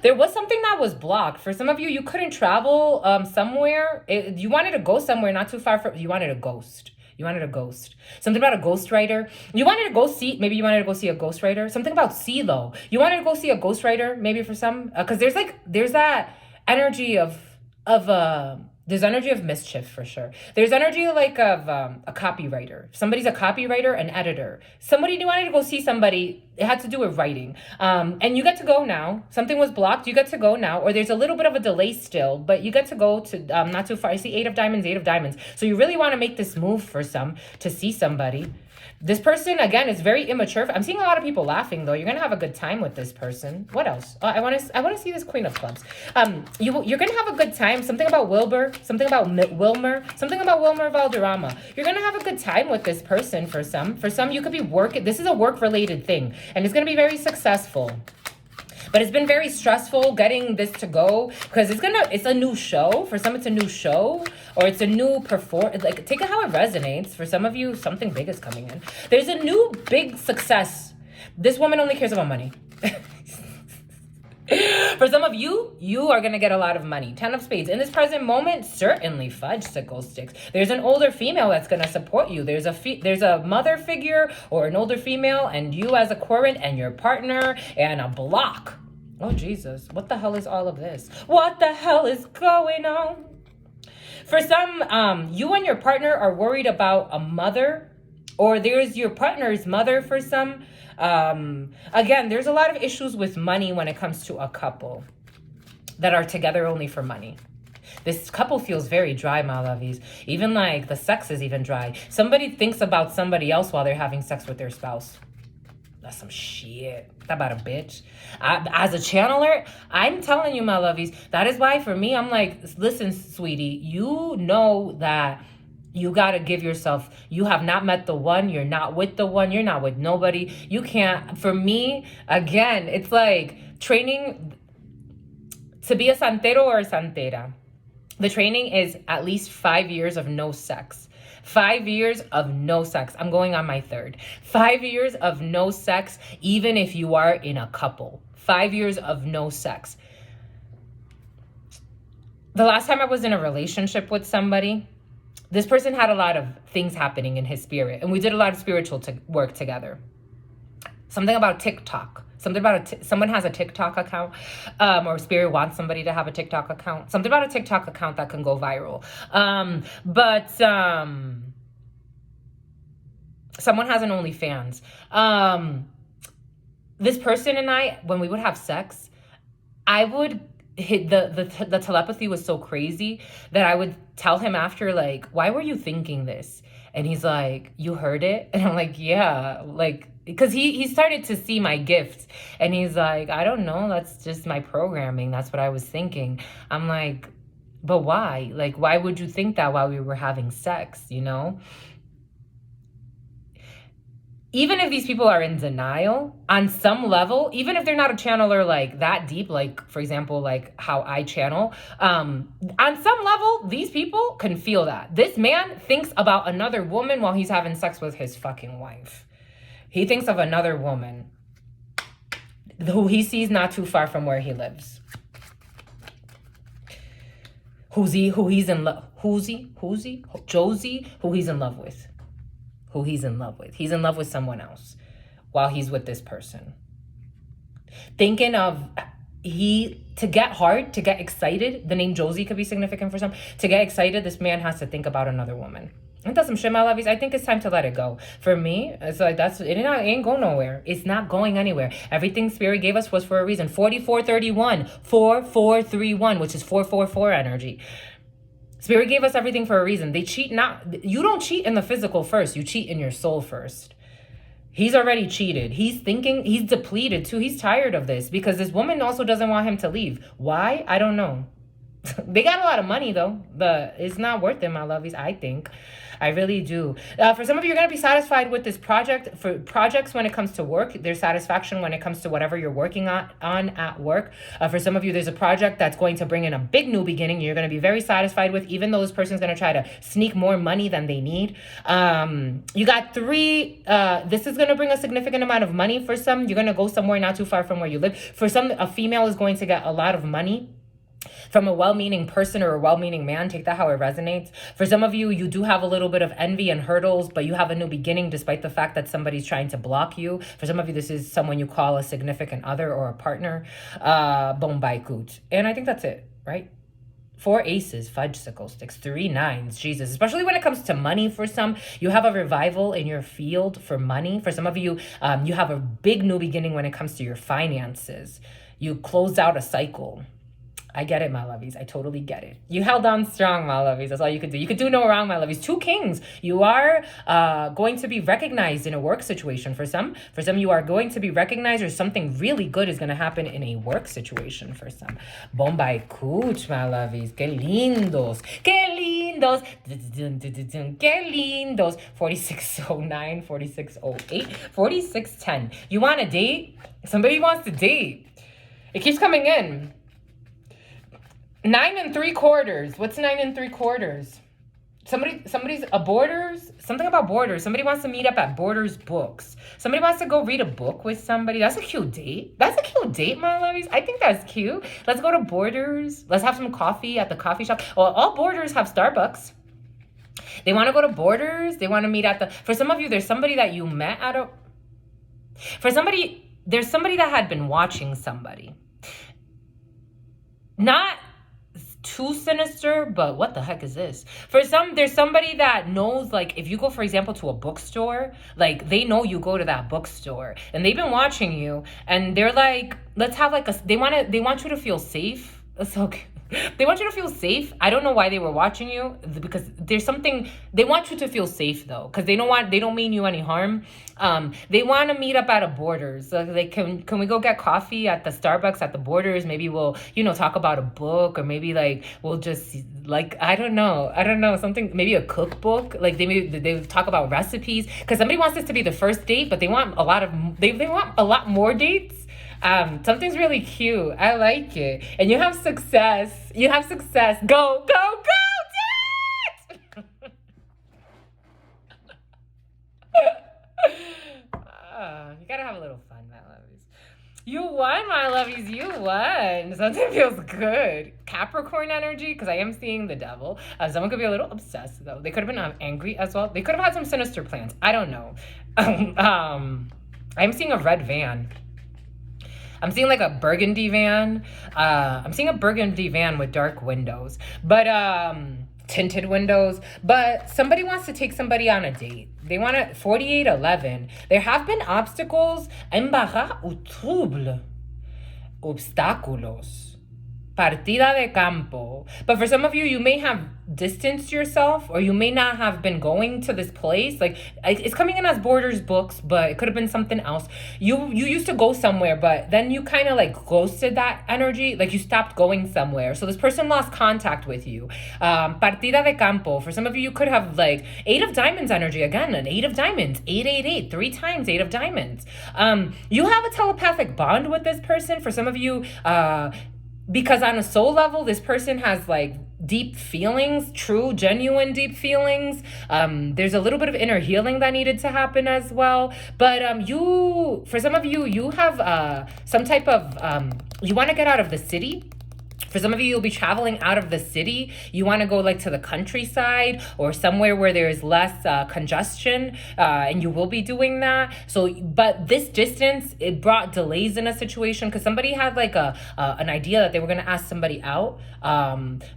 there was something that was blocked. For some of you, you couldn't travel somewhere. You wanted to go somewhere not too far from, you wanted a ghost. You wanted a ghost. Something about a ghostwriter. You wanted to go see, maybe you wanted to go see a ghostwriter. Something about CeeLo. You wanted to go see a ghostwriter, maybe for some, because there's that energy there's energy of mischief for sure. There's energy of a copywriter. Somebody's a copywriter, an editor. Somebody wanted to go see somebody. It had to do with writing. And you get to go now. Something was blocked. You get to go now. Or there's a little bit of a delay still, but you get to go to not too far. I see 8 of diamonds. So you really want to make this move for some to see somebody. This person, again, is very immature. I'm seeing a lot of people laughing, though. You're going to have a good time with this person. What else? I want to see this Queen of Clubs. You're going to have a good time. Something about Wilmer. Something about Wilmer Valderrama. You're going to have a good time with this person for some. For some, you could be working. This is a work-related thing, and it's going to be very successful. But it's been very stressful getting this to go because it's a new show. For some, it's a new show or it's a new like take it how it resonates. For some of you, something big is coming in. There's a new big success. This woman only cares about money. For some of you, you are going to get a lot of money. 10 of spades. In this present moment, certainly fudge sickle sticks. There's an older female that's going to support you. There's a mother figure or an older female and you as a current and your partner and a block. Oh, Jesus. What the hell is all of this? What the hell is going on? For some, you and your partner are worried about a mother or there's your partner's mother for some. Again, there's a lot of issues with money when it comes to a couple that are together only for money. This couple feels very dry, my lovies. Even like the sex is even dry. Somebody thinks about somebody else while they're having sex with their spouse. That's some shit. That about a bitch. As a channeler, I'm telling you, my lovies, that is why for me, I'm like, listen, sweetie, you know that you got to give yourself, you have not met the one, you're not with the one, you're not with nobody. You can't, for me, again, it's like training to be a santero or a santera. The training is at least 5 years of no sex. 5 years of no sex. I'm going on my 3rd. 5 years of no sex, even if you are in a couple. 5 years of no sex. The last time I was in a relationship with somebody, this person had a lot of things happening in his spirit, and we did a lot of spiritual work together. Something about TikTok. Something about someone has a TikTok account, or spirit wants somebody to have a TikTok account. Something about a TikTok account that can go viral. But someone has an OnlyFans. This person and I, when we would have sex, I would hit the telepathy was so crazy that I would tell him after, like, why were you thinking this? And he's like, you heard it? And I'm like, yeah, like, because he started to see my gifts and he's like, I don't know, that's just my programming. That's what I was thinking. I'm like, but why? Like, why would you think that while we were having sex, you know? Even if these people are in denial on some level, even if they're not a channeler like that deep, like, for example, like how I channel, on some level, these people can feel that. This man thinks about another woman while he's having sex with his fucking wife. He thinks of another woman who he sees not too far from where he lives. Josie, who he's in love with. He's in love with someone else while he's with this person. Thinking of to get excited, the name Josie could be significant for some. To get excited, this man has to think about another woman. And that's some shit, my lovies. I think it's time to let it go. For me, it's like it ain't going nowhere. It's not going anywhere. Everything Spirit gave us was for a reason. 4431, 4431, which is 444 energy. Spirit gave us everything for a reason. You don't cheat in the physical first. You cheat in your soul first. He's already cheated. He's depleted too. He's tired of this because this woman also doesn't want him to leave. Why? I don't know. They got a lot of money though, but it's not worth it, my lovies, I think. I really do. For some of you, you're going to be satisfied with this project. For projects when it comes to work, there's satisfaction when it comes to whatever you're working on at work. For some of you, there's a project that's going to bring in a big new beginning. You're going to be very satisfied with, even though this person's going to try to sneak more money than they need. You got 3. This is going to bring a significant amount of money for some. You're going to go somewhere not too far from where you live. For some, a female is going to get a lot of money from a well-meaning person or a well-meaning man. Take that how it resonates. For some of you, you do have a little bit of envy and hurdles, but you have a new beginning despite the fact that somebody's trying to block you. For some of you, this is someone you call a significant other or a partner. Bombay coot. And I think that's it, right? 4 aces, fudge sickle sticks, 3 nines, Jesus. Especially when it comes to money for some, you have a revival in your field for money. For some of you, you have a big new beginning when it comes to your finances. You close out a cycle. I get it, my lovies. I totally get it. You held on strong, my lovies. That's all you could do. You could do no wrong, my lovies. 2 kings. You are going to be recognized in a work situation for some. For some, you are going to be recognized, or something really good is going to happen in a work situation for some. Bombay cooch, my lovies. Que lindos. Que lindos. Que lindos. 4609, 4608, 4610. You want a date? Somebody wants to date. It keeps coming in. 9 3/4. What's 9 3/4? Somebody's a Borders. Something about Borders. Somebody wants to meet up at Borders Books. Somebody wants to go read a book with somebody. That's a cute date. That's a cute date, my lovies. I think that's cute. Let's go to Borders. Let's have some coffee at the coffee shop. Well, all Borders have Starbucks. They want to go to Borders. They want to meet at the. For some of you, there's somebody that you met at a. For somebody, there's somebody that had been watching somebody. Not too sinister, but what the heck is this? For some, there's somebody that knows, like, if you go, for example, to a bookstore, like, they know you go to that bookstore, and they've been watching you, and they're like, let's have like they want you to feel safe. It's okay. They want you to feel safe. I don't know why they were watching you, because there's something, they want you to feel safe though, because they don't mean you any harm. They want to meet up at a Borders. So they can we go get coffee at the Starbucks at the Borders? Maybe we'll, talk about a book, or maybe like we'll just like, I don't know, something, maybe a cookbook. Like they talk about recipes, because somebody wants this to be the first date, but they want a lot more dates. Something's really cute. I like it. And you have success. Go, do it! You gotta have a little fun, my lovies. You won, my lovies. You won. Something feels good. Capricorn energy, because I am seeing the devil. Someone could be a little obsessed, though. They could have been angry as well. They could have had some sinister plans. I don't know. I'm seeing a red van. I'm seeing like a burgundy van. I'm seeing a burgundy van with dark windows, but tinted windows. But somebody wants to take somebody on a date. They want to 4811. There have been obstacles. Embarras ou trouble. Obstáculos. Partida de campo. But for some of you, you may have distanced yourself, or you may not have been going to this place. Like, it's coming in as Borders Books, but it could have been something else. You used to go somewhere, but then you kind of like ghosted that energy. Like, you stopped going somewhere. So this person lost contact with you. Partida de campo. For some of you, you could have like 8 of diamonds energy. Again, an 8 of diamonds. 888. 3 times 8 of diamonds. You have a telepathic bond with this person. For some of you, because on a soul level, this person has like deep feelings, true, genuine deep feelings. There's a little bit of inner healing that needed to happen as well. But for some of you, you have some type of, you want to get out of the city. For some of you, you'll be traveling out of the city. You want to go like to the countryside or somewhere where there is less congestion, and you will be doing that. So, but this distance, it brought delays in a situation because somebody had like an idea that they were going to ask somebody out.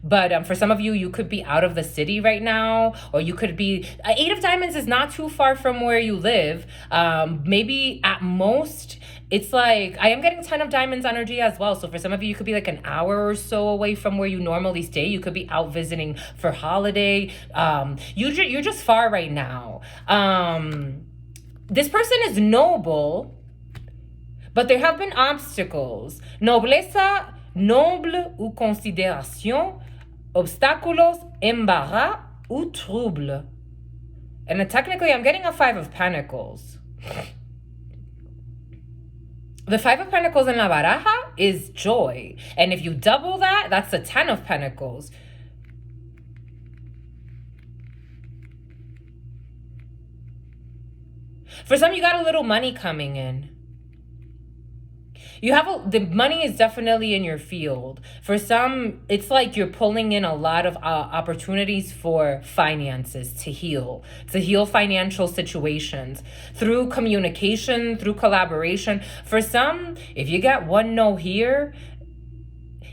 But for some of you, you could be out of the city right now, or you could be, Eight of Diamonds is not too far from where you live. Maybe at most, it's like, I am getting 10 of Diamonds energy as well. So for some of you, you could be like an hour or so away from where you normally stay. You could be out visiting for holiday. You're just far right now. This person is noble, but there have been obstacles. Nobleza, noble ou considération, obstáculos, embarras ou trouble. And technically, I'm getting a 5 of Pentacles. The 5 of Pentacles in La Baraja is joy. And if you double that, that's the 10 of Pentacles. For some, you got a little money coming in. You have the money is definitely in your field. For some, it's like you're pulling in a lot of opportunities for finances to heal financial situations through communication, through collaboration. For some, if you get one no here,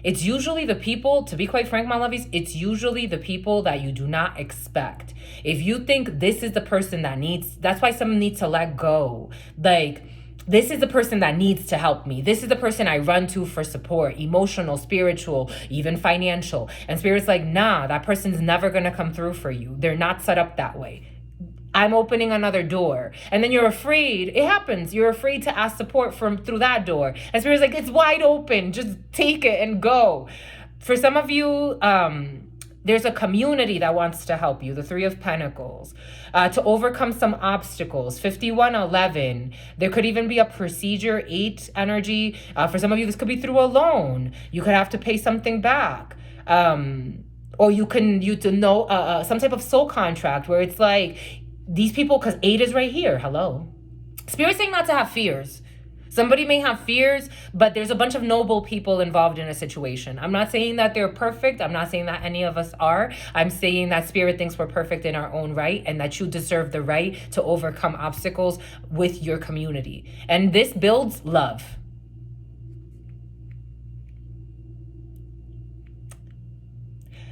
it's usually the people, to be quite frank, my lovies, it's usually the people that you do not expect. If you think this is the person that's why some need to let go. Like, this is the person that needs to help me. This is the person I run to for support, emotional, spiritual, even financial. And Spirit's like, nah, that person's never going to come through for you. They're not set up that way. I'm opening another door. And then you're afraid. It happens. You're afraid to ask support through that door. And Spirit's like, it's wide open. Just take it and go. For some of you, there's a community that wants to help you, the 3 of Pentacles, to overcome some obstacles. 5111. There could even be a procedure, 8 energy. For some of you, this could be through a loan. You could have to pay something back. Or you know some type of soul contract where it's like these people, because 8 is right here. Hello. Spirit's saying not to have fears. Somebody may have fears, but there's a bunch of noble people involved in a situation. I'm not saying that they're perfect. I'm not saying that any of us are. I'm saying that Spirit thinks we're perfect in our own right and that you deserve the right to overcome obstacles with your community. And this builds love.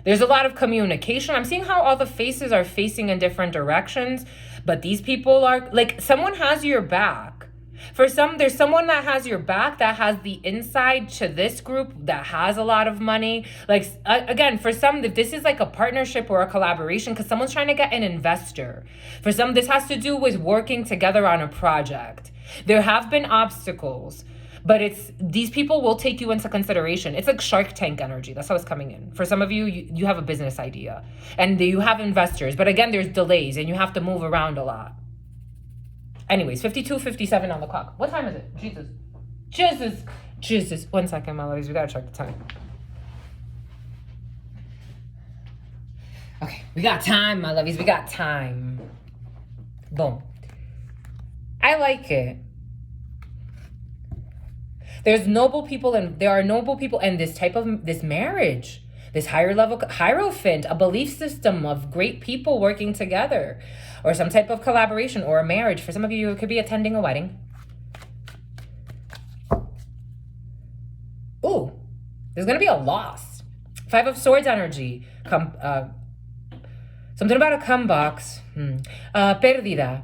There's a lot of communication. I'm seeing how all the faces are facing in different directions, but these people are like, someone has your back. For some, there's someone that has your back, that has the inside to this group, that has a lot of money. Like, again, for some, if this is like a partnership or a collaboration, because someone's trying to get an investor. For some, this has to do with working together on a project. There have been obstacles, but these people will take you into consideration. It's like Shark Tank energy. That's how it's coming in. For some of you, you have a business idea and you have investors. But again, there's delays and you have to move around a lot. Anyways, 52:57 on the clock. What time is it? Jesus. 1 second, my ladies. We got to check the time. Okay, we got time, my lovies. We got time. Boom. I like it. There are noble people in this marriage, this higher level Hierophant, a belief system of great people working together, or some type of collaboration or a marriage. For some of you, it could be attending a wedding. Ooh, there's going to be a loss. 5 of Swords energy. Something about a come box. Pérdida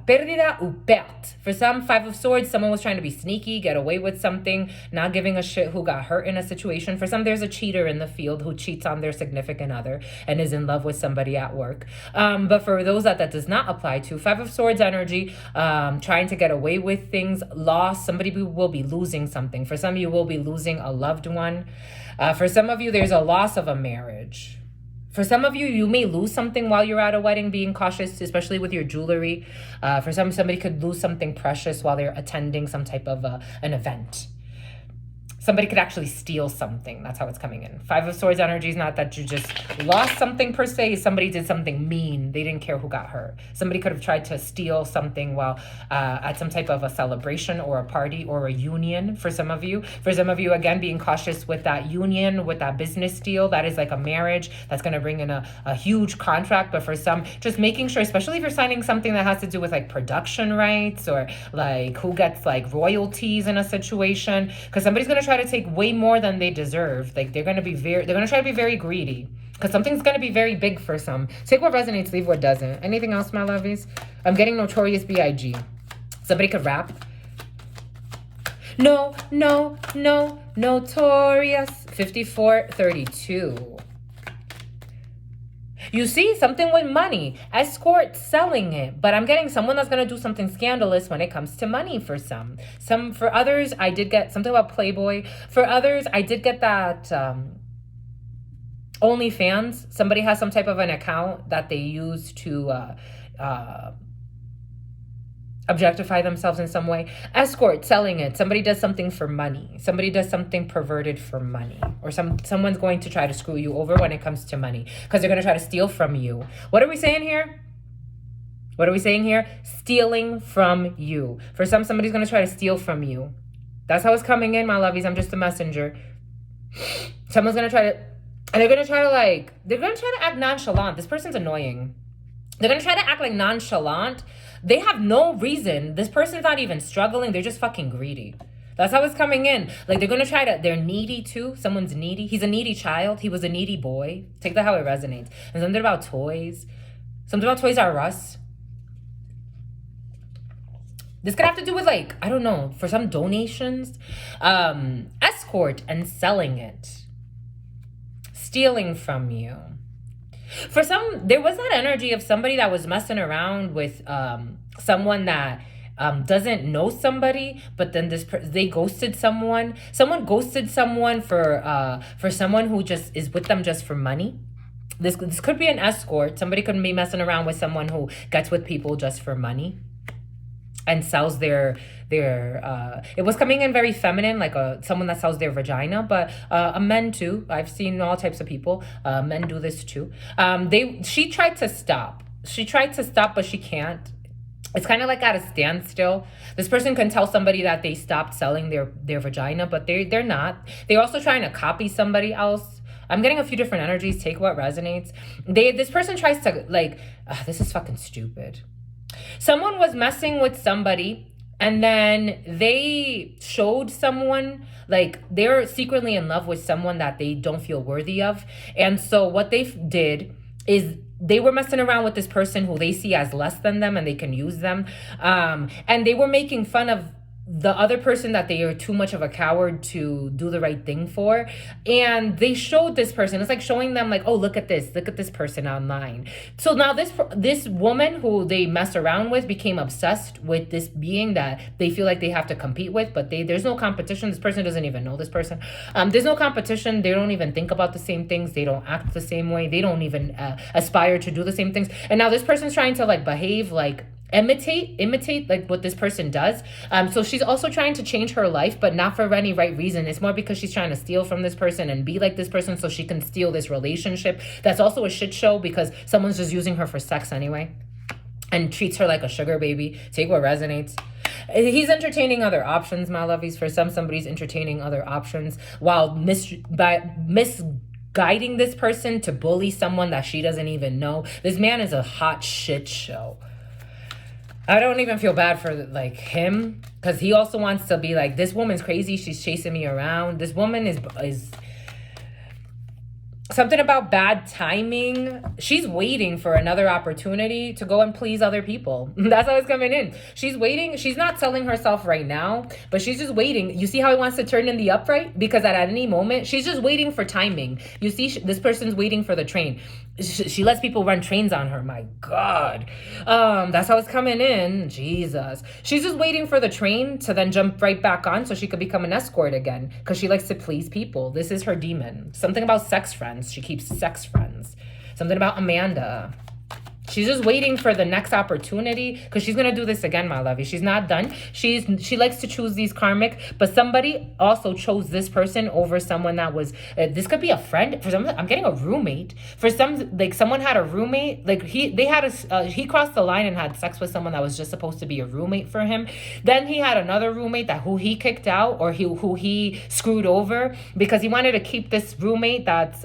ou perte. For some, 5 of Swords, someone was trying to be sneaky, get away with something, not giving a shit who got hurt in a situation. For some, there's a cheater in the field who cheats on their significant other and is in love with somebody at work. But for those that does not apply to, 5 of Swords energy, trying to get away with things, loss. Somebody will be losing something. For some, you will be losing a loved one. For some of you, there's a loss of a marriage. For some of you, you may lose something while you're at a wedding, being cautious, especially with your jewelry. For somebody could lose something precious while they're attending some type of an event. somebody could actually steal something. That's how it's coming in. Five of Swords energy is not that you just lost something per se. Somebody did something mean. They didn't care who got hurt. Somebody could have tried to steal something while at some type of a celebration or a party or a union for some of you. For some of you, again, being cautious with that union, with that business deal. That is like a marriage that's going to bring in a huge contract. But for some, just making sure, especially if you're signing something that has to do with like production rights or like who gets like royalties in a situation, because somebody's going to try to take way more than they deserve. Like they're going to try to be very greedy because something's going to be very big for some. Take what resonates, leave what doesn't. Anything else, my lovies? I'm getting Notorious B.I.G. Somebody could rap. No, Notorious 5432. You see, something with money. Escort selling it. But I'm getting someone that's going to do something scandalous when it comes to money for some. For others, I did get something about Playboy. For others, I did get that OnlyFans. Somebody has some type of an account that they use to objectify themselves in some way. Escort selling it. Somebody does something for money. Somebody does something perverted for money. Or someone's going to try to screw you over when it comes to money because they're going to try to steal from you. What are we saying here? What are we saying here? Stealing from you. For some, somebody's going to try to steal from you. That's how it's coming in, my lovies. I'm just a messenger. Someone's going to try to, and they're going to try to act nonchalant. This person's annoying. They're going to try to act like nonchalant. They have no reason. This person's not even struggling. They're just fucking greedy. That's how it's coming in. Like they're going to try to, they're needy too. Someone's needy. He's a needy child. He was a needy boy. Take that how it resonates. And something about toys. Something about Toys R Us. This could have to do with like, I don't know, for some donations. Escort and selling it. Stealing from you. For some, there was that energy of somebody that was messing around with someone that doesn't know somebody, but then they ghosted someone. Someone ghosted someone for someone who just is with them just for money. This could be an escort. Somebody could be messing around with someone who gets with people just for money and sells their it was coming in very feminine, like someone that sells their vagina, but men too. I've seen all types of people. Men do this too. She tried to stop, but she can't. It's kind of like at a standstill. This person can tell somebody that they stopped selling their vagina, but they're not. They're also trying to copy somebody else. I'm getting a few different energies. Take what resonates. This person tries to like, this is fucking stupid. Someone was messing with somebody and then they showed someone like they're secretly in love with someone that they don't feel worthy of. And so what they did is they were messing around with this person who they see as less than them and they can use them. And they were making fun of the other person that they are too much of a coward to do the right thing for. And they showed this person, it's like showing them like, oh, look at this person online. So now this woman who they mess around with became obsessed with this being that they feel like they have to compete with, but there's no competition. This person doesn't even know this person. There's no competition. They don't even think about the same things. They don't act the same way. They don't even aspire to do the same things. And now this person's trying to like behave like imitate like what this person does. So she's also trying to change her life, but not for any right reason. It's more because she's trying to steal from this person and be like this person so she can steal this relationship. That's also a shit show because someone's just using her for sex anyway and treats her like a sugar baby. Take what resonates. He's entertaining other options, my lovies. For somebody's entertaining other options while misguiding this person to bully someone that she doesn't even know. This man is a hot shit show. I don't even feel bad for like him because he also wants to be like, this woman's crazy. She's chasing me around. This woman is something about bad timing. She's waiting for another opportunity to go and please other people. That's how it's coming in. She's waiting. She's not selling herself right now, but she's just waiting. You see how he wants to turn in the upright? Because at any moment, she's just waiting for timing. You see, this person's waiting for the train. She lets people run trains on her. My God. That's how it's coming in. Jesus. She's just waiting for the train to then jump right back on so she could become an escort again because she likes to please people. This is her demon. Something about sex friends. She keeps sex friends. Something about Amanda. She's just waiting for the next opportunity because she's gonna do this again, my lovey. She's not done. She likes to choose these karmic, but somebody also chose this person over someone that was. This could be a friend. For some, I'm getting a roommate. For some, like someone had a roommate. Like he crossed the line and had sex with someone that was just supposed to be a roommate for him. Then he had another roommate who he kicked out or who he screwed over because he wanted to keep this roommate that's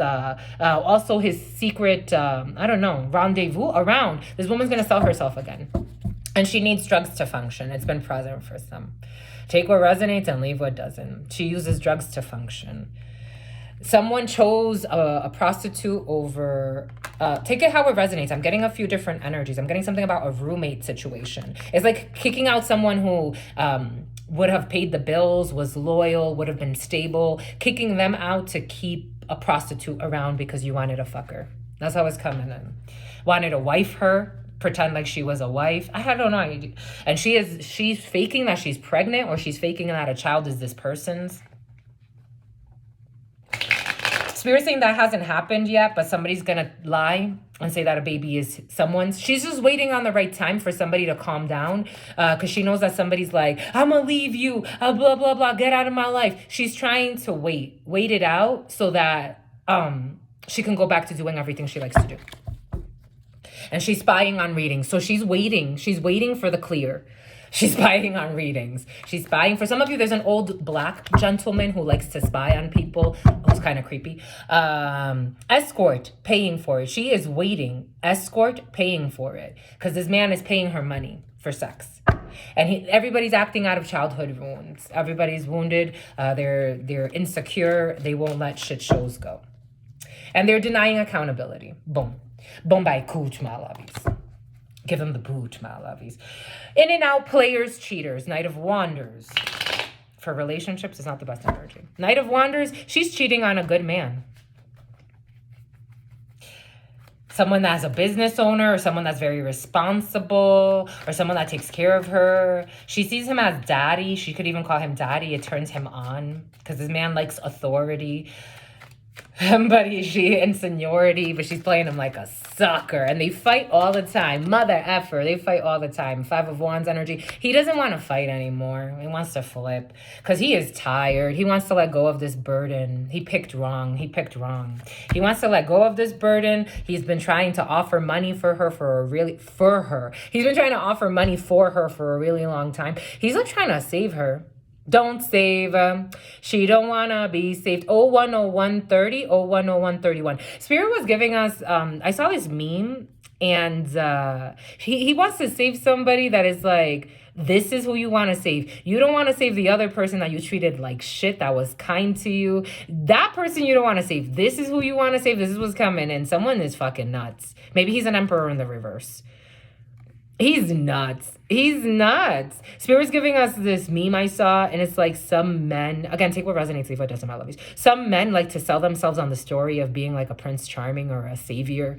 also his secret. I don't know, rendezvous around. This woman's going to sell herself again. And she needs drugs to function. It's been present for some. Take what resonates and leave what doesn't. She uses drugs to function. Someone chose a prostitute over... take it how it resonates. I'm getting a few different energies. I'm getting something about a roommate situation. It's like kicking out someone who... would have paid the bills, was loyal, would have been stable. Kicking them out to keep a prostitute around because you wanted to fuck her. That's how it's coming in. Wanted to wife her, pretend like she was a wife. I don't know. And she's faking that she's pregnant or she's faking that a child is this person's. Spirit saying that hasn't happened yet, but somebody's going to lie and say that a baby is someone's. She's just waiting on the right time for somebody to calm down because she knows that somebody's like, I'm going to leave you, blah, blah, blah, get out of my life. She's trying to wait it out so that she can go back to doing everything she likes to do. And she's spying on readings. So she's waiting. She's waiting for the clear. She's spying on readings. She's spying. For some of you, there's an old black gentleman who likes to spy on people. Who's kind of creepy. Escort, paying for it. She is waiting. Escort, paying for it. Because this man is paying her money for sex. And everybody's acting out of childhood wounds. Everybody's wounded. They're insecure. They won't let shit shows go. And they're denying accountability. Boom. Bombay cooch, my lovies. Give them the boot, my lovies. In and out players, cheaters. Knight of Wanderers. For relationships, it's not the best energy. Knight of Wanderers, she's cheating on a good man. Someone that's a business owner or someone that's very responsible or someone that takes care of her. She sees him as daddy. She could even call him daddy. It turns him on because this man likes authority. But she in seniority, but she's playing him like a sucker. And they fight all the time. Mother effer, they fight all the time. 5 of Wands energy. He doesn't want to fight anymore. He wants to flip because he is tired. He wants to let go of this burden. He picked wrong. He wants to let go of this burden. He's been trying to offer money for her He's been trying to offer money for her for a really long time. He's like trying to save her. Don't save her. She don't want to be saved. 010130, 010131. Spirit was giving us, I saw this meme, and he wants to save somebody that is like, this is who you want to save. You don't want to save the other person that you treated like shit, that was kind to you. That person you don't want to save. This is who you want to save. This is what's coming. And someone is fucking nuts. Maybe he's an emperor in the reverse. He's nuts. Spirit's giving us this meme I saw, and it's like some men, again, take what resonates, leave what doesn't, my lovies. Some men like to sell themselves on the story of being like a Prince Charming or a savior.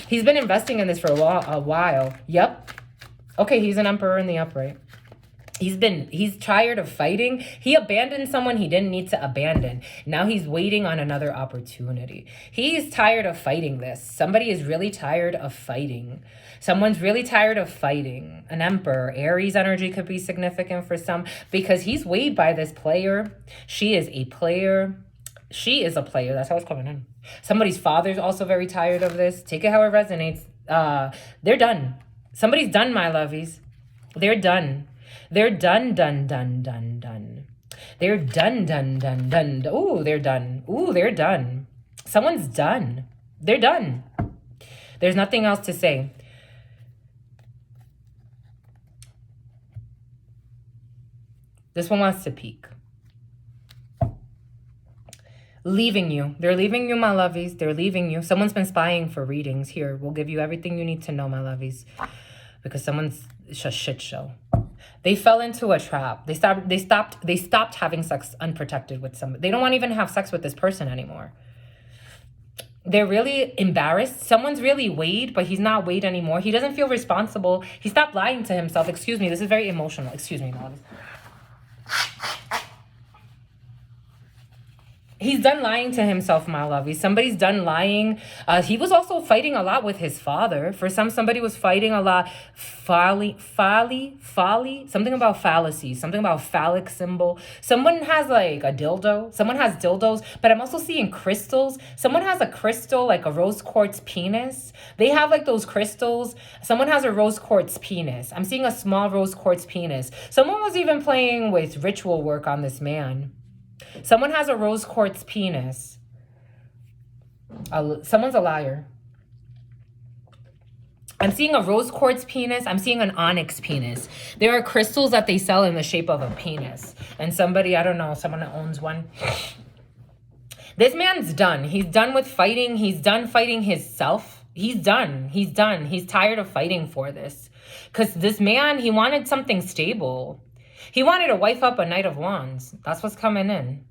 He's been investing in this for a while. Yep. Okay, he's an emperor in the upright. He's tired of fighting. He abandoned someone he didn't need to abandon. Now he's waiting on another opportunity. He's tired of fighting this. Somebody is really tired of fighting. Someone's really tired of fighting. An emperor. Aries energy could be significant for some because he's weighed by this player. She is a player. That's how it's coming in. Somebody's father's also very tired of this. Take it how it resonates. They're done. Somebody's done, my lovies. They're done. They're done. They're done. Ooh, they're done. Someone's done. They're done. There's nothing else to say. This one wants to peak. Leaving you. They're leaving you, my lovies. They're leaving you. Someone's been spying for readings. Here, we'll give you everything you need to know, my lovies. Because someone's a shit show. They fell into a trap. They stopped having sex unprotected with somebody. They don't want to even have sex with this person anymore. They're really embarrassed. Someone's really weighed, but he's not weighed anymore. He doesn't feel responsible. He stopped lying to himself. Excuse me, this is very emotional. Excuse me, my lovies. He's done lying to himself, my lovey. Somebody's done lying. He was also fighting a lot with his father. For somebody was fighting a lot. Folly, something about fallacy, something about phallic symbol. Someone has like a dildo. Someone has dildos, but I'm also seeing crystals. Someone has a crystal, like a rose quartz penis. They have like those crystals. Someone has a rose quartz penis. I'm seeing a small rose quartz penis. Someone was even playing with ritual work on this man. Someone has a rose quartz penis. Someone's a liar. I'm seeing a rose quartz penis. I'm seeing an onyx penis. There are crystals that they sell in the shape of a penis. And somebody, I don't know, someone that owns one. This man's done. He's done with fighting. He's done fighting himself. He's done. He's done. He's tired of fighting for this. Because this man, he wanted something stable. He wanted to wife up a Knight of Wands. That's what's coming in.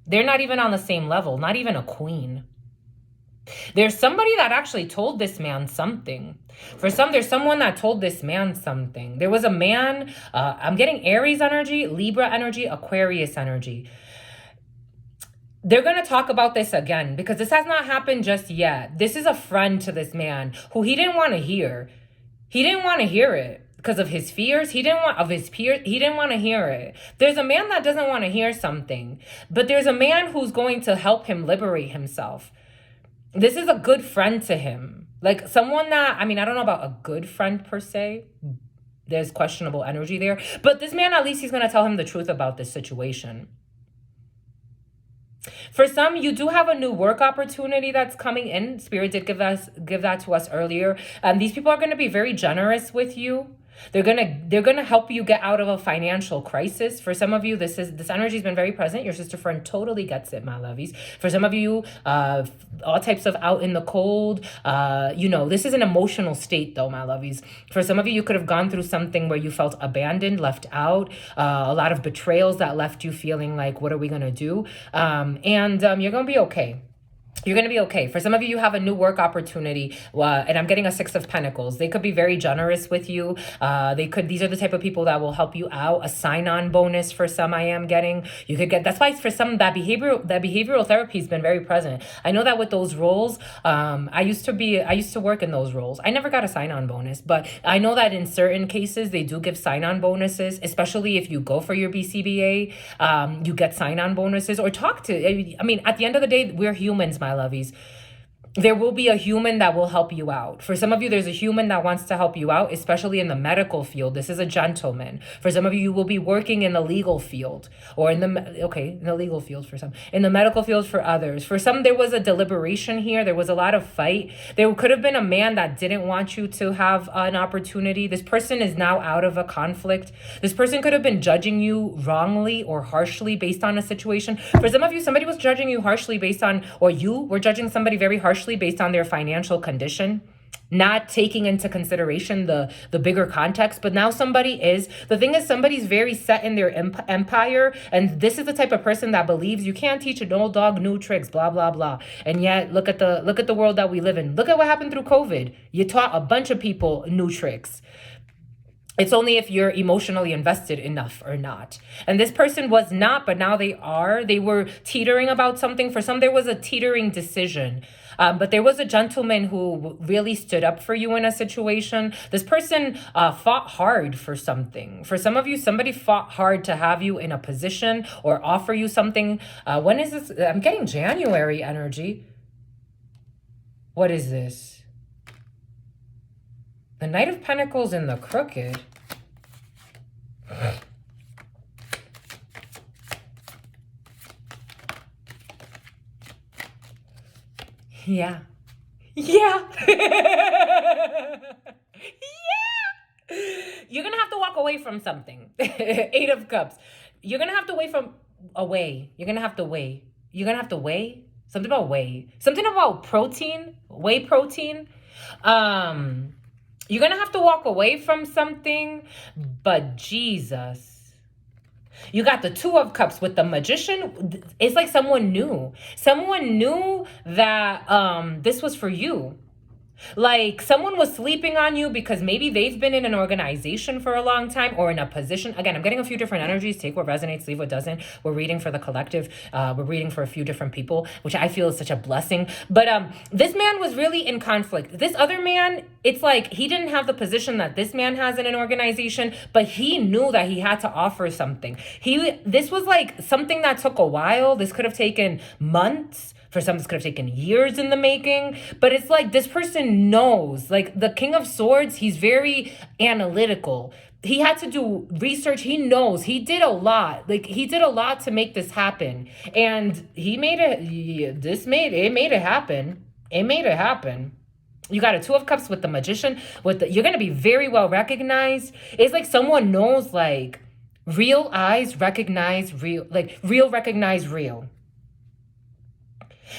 They're not even on the same level. Not even a queen. There's somebody that actually told this man something. There's someone that told this man something. There was a man, I'm getting Aries energy, Libra energy, Aquarius energy. They're going to talk about this again because this has not happened just yet. This is a friend to this man who he didn't want to hear. He didn't want to hear it because of his fears. He didn't want to hear it. There's a man that doesn't want to hear something, but there's a man who's going to help him liberate himself. This is a good friend to him. Like someone that, I don't know about a good friend per se. There's questionable energy there. But this man, at least he's going to tell him the truth about this situation. For some, you do have a new work opportunity that's coming in. Spirit did give that to us earlier. These people are going to be very generous with you. They're gonna help you get out of a financial crisis. For some of you, this energy has been very present. Your sister friend totally gets it, my lovies. For some of you, all types of out in the cold. This is an emotional state, though, my lovies. For some of you, you could have gone through something where you felt abandoned, left out, a lot of betrayals that left you feeling like, what are we gonna do? You're gonna be okay. You're going to be okay. For some of you, you have a new work opportunity, and I'm getting a 6 of Pentacles. They could be very generous with you. These are the type of people that will help you out. A sign-on bonus for some I am getting. You could get, that's why for some that behavioral therapy has been very present. I know that with those roles, I used to work in those roles. I never got a sign-on bonus, but I know that in certain cases, they do give sign-on bonuses, especially if you go for your BCBA, you get sign-on bonuses or talk to, at the end of the day, we're humans, my lovies. There will be a human that will help you out. For some of you, there's a human that wants to help you out, especially in the medical field. This is a gentleman. For some of you, you will be working in the legal field or in the legal field for some. In the medical field for others. For some, there was a deliberation here. There was a lot of fight. There could have been a man that didn't want you to have an opportunity. This person is now out of a conflict. This person could have been judging you wrongly or harshly based on a situation. For some of you, somebody was judging you harshly or you were judging somebody very harshly based on their financial condition, not taking into consideration the bigger context. But now somebody is. The thing is, somebody's very set in their empire, and this is the type of person that believes you can't teach an old dog new tricks, blah blah blah. And yet, look at the world that we live in. Look at what happened through COVID. You taught a bunch of people new tricks. It's only if you're emotionally invested enough or not. And this person was not, but now they are. They were teetering about something. For some, there was a teetering decision. But there was a gentleman who really stood up for you in a situation. This person fought hard for something. For some of you, somebody fought hard to have you in a position or offer you something. When is this? I'm getting January energy. What is this? The Knight of Pentacles in the crooked. Yeah. Yeah. You're going to have to walk away from something. 8 of Cups. You're going to have to You're going to have to weigh. You're going to have to weigh. Something about whey. Something about protein. Whey protein. You're going to have to walk away from something. But Jesus. You got the 2 of Cups with the Magician. It's like someone knew. Someone knew that this was for you. Like someone was sleeping on you because maybe they've been in an organization for a long time or in a position. Again, I'm getting a few different energies. Take what resonates, leave what doesn't. We're reading for the collective. We're reading for a few different people, which I feel is such a blessing. But this man was really in conflict. This other man, it's like he didn't have the position that this man has in an organization, but he knew that he had to offer something. This was like something that took a while. This could have taken months. For some, this could have taken years in the making, but it's like this person knows, like the King of Swords, he's very analytical. He had to do research. He knows. He did a lot. Like he did a lot to make this happen. And he made it, it made it happen. It made it happen. You got a Two of Cups with the Magician. You're going to be very well recognized. It's like someone knows, like real eyes recognize real, like real recognize real.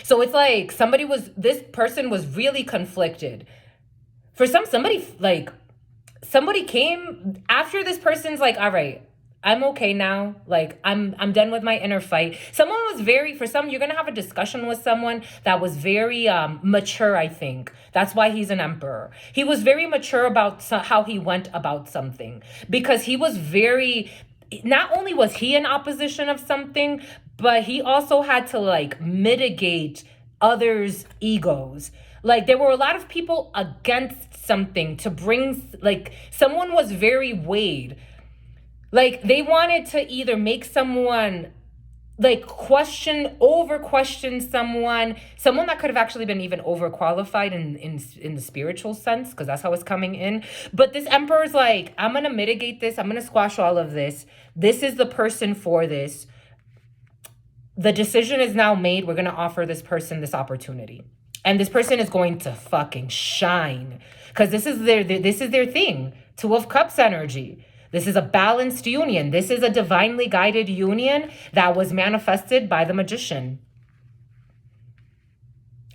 So it's like this person was really conflicted. For somebody came after this person's like, all right, I'm okay now. Like I'm done with my inner fight. Someone was you're going to have a discussion with someone that was very mature, I think. That's why he's an emperor. He was very mature about how he went about something, because he was not only was he in opposition of something, but he also had to like mitigate others' egos. Like there were a lot of people against something to bring, like someone was very weighed. Like they wanted to either make someone like question someone that could have actually been even overqualified in the spiritual sense, because that's how it's coming in. But this emperor's like, I'm gonna mitigate this, I'm gonna squash all of this. This is the person for this. The decision is now made. We're gonna offer this person this opportunity, and this person is going to fucking shine, because this is their thing. Two of Cups energy. This is a balanced union. This is a divinely guided union that was manifested by the Magician.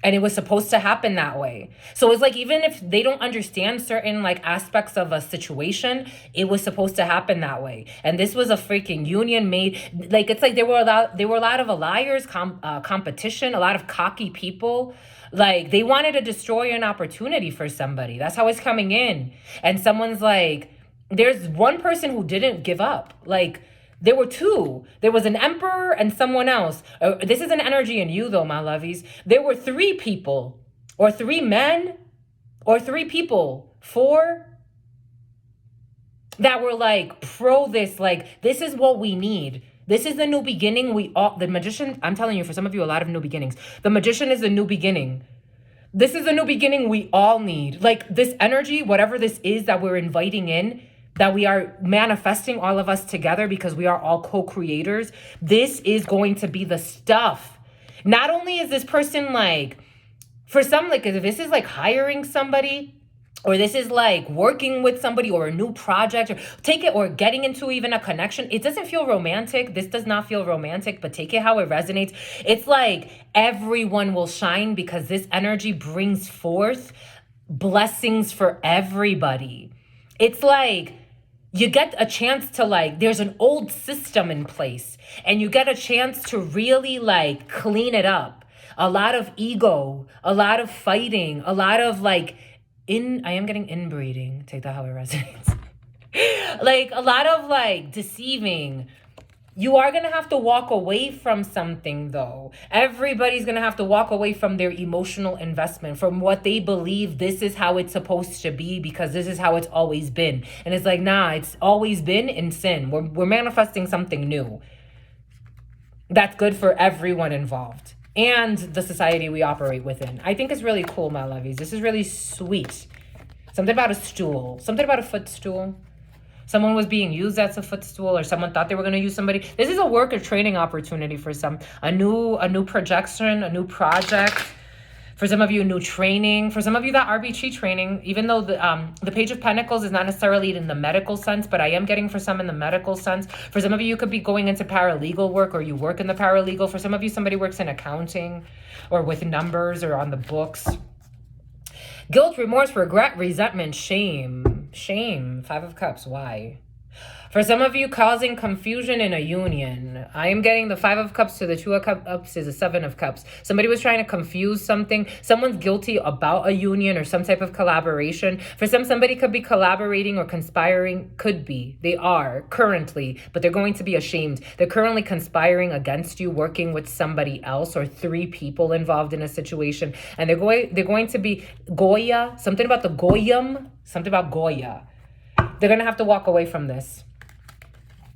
And it was supposed to happen that way. So it's like, even if they don't understand certain like aspects of a situation, it was supposed to happen that way. And this was a freaking union made, like, it's like there were a lot of liars, competition, a lot of cocky people. Like they wanted to destroy an opportunity for somebody. That's how it's coming in. And someone's like, there's one person who didn't give up. Like there were two. There was an emperor and someone else. This is an energy in you though, my lovies. There were three people, or three men, or three people, four, that were like pro this, like this is what we need. This is the new beginning. The Magician, I'm telling you, for some of you, a lot of new beginnings. The Magician is a new beginning. This is a new beginning we all need. Like this energy, whatever this is that we're inviting in, that we are manifesting all of us together because we are all co-creators. This is going to be the stuff. Not only is this person like, for some, like if this is like hiring somebody, or this is like working with somebody, or a new project, or getting into even a connection. It doesn't feel romantic. This does not feel romantic, but take it how it resonates. It's like everyone will shine, because this energy brings forth blessings for everybody. It's like you get a chance to like, there's an old system in place, and you get a chance to really like clean it up. A lot of ego, a lot of fighting, a lot of like, I am getting inbreeding. Take that how it resonates. Like a lot of like deceiving. You are going to have to walk away from something though. Everybody's going to have to walk away from their emotional investment, from what they believe this is how it's supposed to be, because this is how it's always been. And it's like, nah, it's always been in sin. We're manifesting something new that's good for everyone involved and the society we operate within. I think it's really cool, my lovies. This is really sweet. Something about a stool, something about a footstool. Someone was being used as a footstool, or someone thought they were going to use somebody. This is a work or training opportunity for some. A new projection, a new project. For some of you, new training. For some of you, that RBG training, even though the Page of Pentacles is not necessarily in the medical sense, but I am getting for some in the medical sense. For some of you could be going into paralegal work, or you work in the paralegal. For some of you, somebody works in accounting or with numbers or on the books. Guilt, remorse, regret, resentment, shame. Shame. 5 of Cups. Why? For some of you, causing confusion in a union. I am getting the 5 of Cups to the 2 of Cups is a 7 of Cups. Somebody was trying to confuse something. Someone's guilty about a union or some type of collaboration. For some, somebody could be collaborating or conspiring. Could be. They are currently, but they're going to be ashamed. They're currently conspiring against you, working with somebody else or 3 people involved in a situation. And they're going to be Goya, something about the Goyim, something about Goya. They're going to have to walk away from this.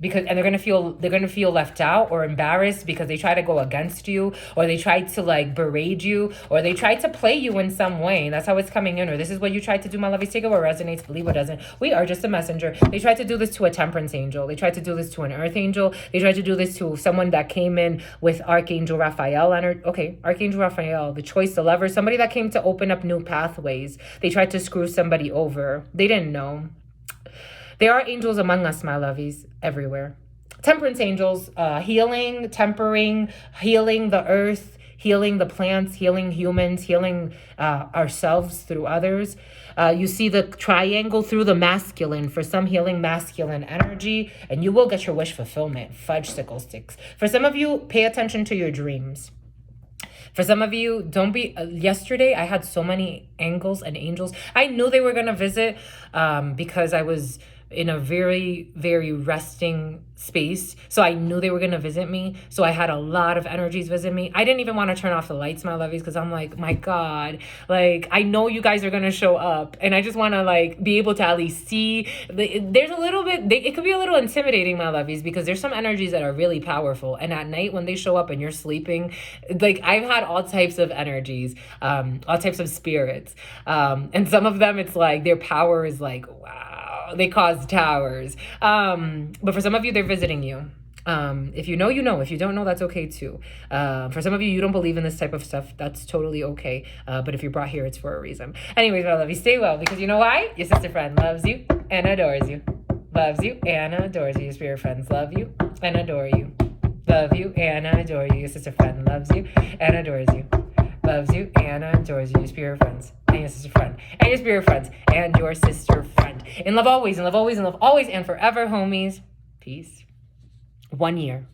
Because they're gonna feel left out or embarrassed because they try to go against you, or they tried to like berate you, or they tried to play you in some way. That's how it's coming in. Or this is what you tried to do, my lovies. Take it what resonates, believe what doesn't. We are just a messenger. They tried to do this to a temperance angel. They tried to do this to an earth angel. They tried to do this to someone that came in with Archangel Raphael. Okay, Archangel Raphael, the choice, the lover, somebody that came to open up new pathways. They tried to screw somebody over. They didn't know. There are angels among us, my lovies, everywhere. Temperance angels, healing, tempering, healing the earth, healing the plants, healing humans, healing ourselves through others. You see the triangle through the masculine, for some healing masculine energy, and you will get your wish fulfillment. Fudge sickle sticks. For some of you, pay attention to your dreams. For some of you, don't be... yesterday, I had so many angels and angels. I knew they were going to visit because I was in a very, very resting space. So I knew they were going to visit me. So I had a lot of energies visit me. I didn't even want to turn off the lights, my lovies, because I'm like, my God, like, I know you guys are going to show up. And I just want to like be able to at least see. There's a little bit, it could be a little intimidating, my lovies, because there's some energies that are really powerful. And at night when they show up and you're sleeping, like I've had all types of energies, all types of spirits. And some of them, it's like their power is like, wow. They cause towers. But for some of you, they're visiting you. If you know, you know. If you don't know, that's okay too. For some of you, you don't believe in this type of stuff. That's totally okay. But if you're brought here, it's for a reason. Anyways, my love, you stay well, because you know why? Your sister friend loves you and adores you. Loves you and adores you. Your spirit friends love you and adore you. Love you and adore you. Your sister friend loves you and adores you. Loves you and adores you. Your spirit friends and your sister friend and your spirit friends and your sister friend. In love always, in love always, in love always and forever, homies. Peace. 1 year.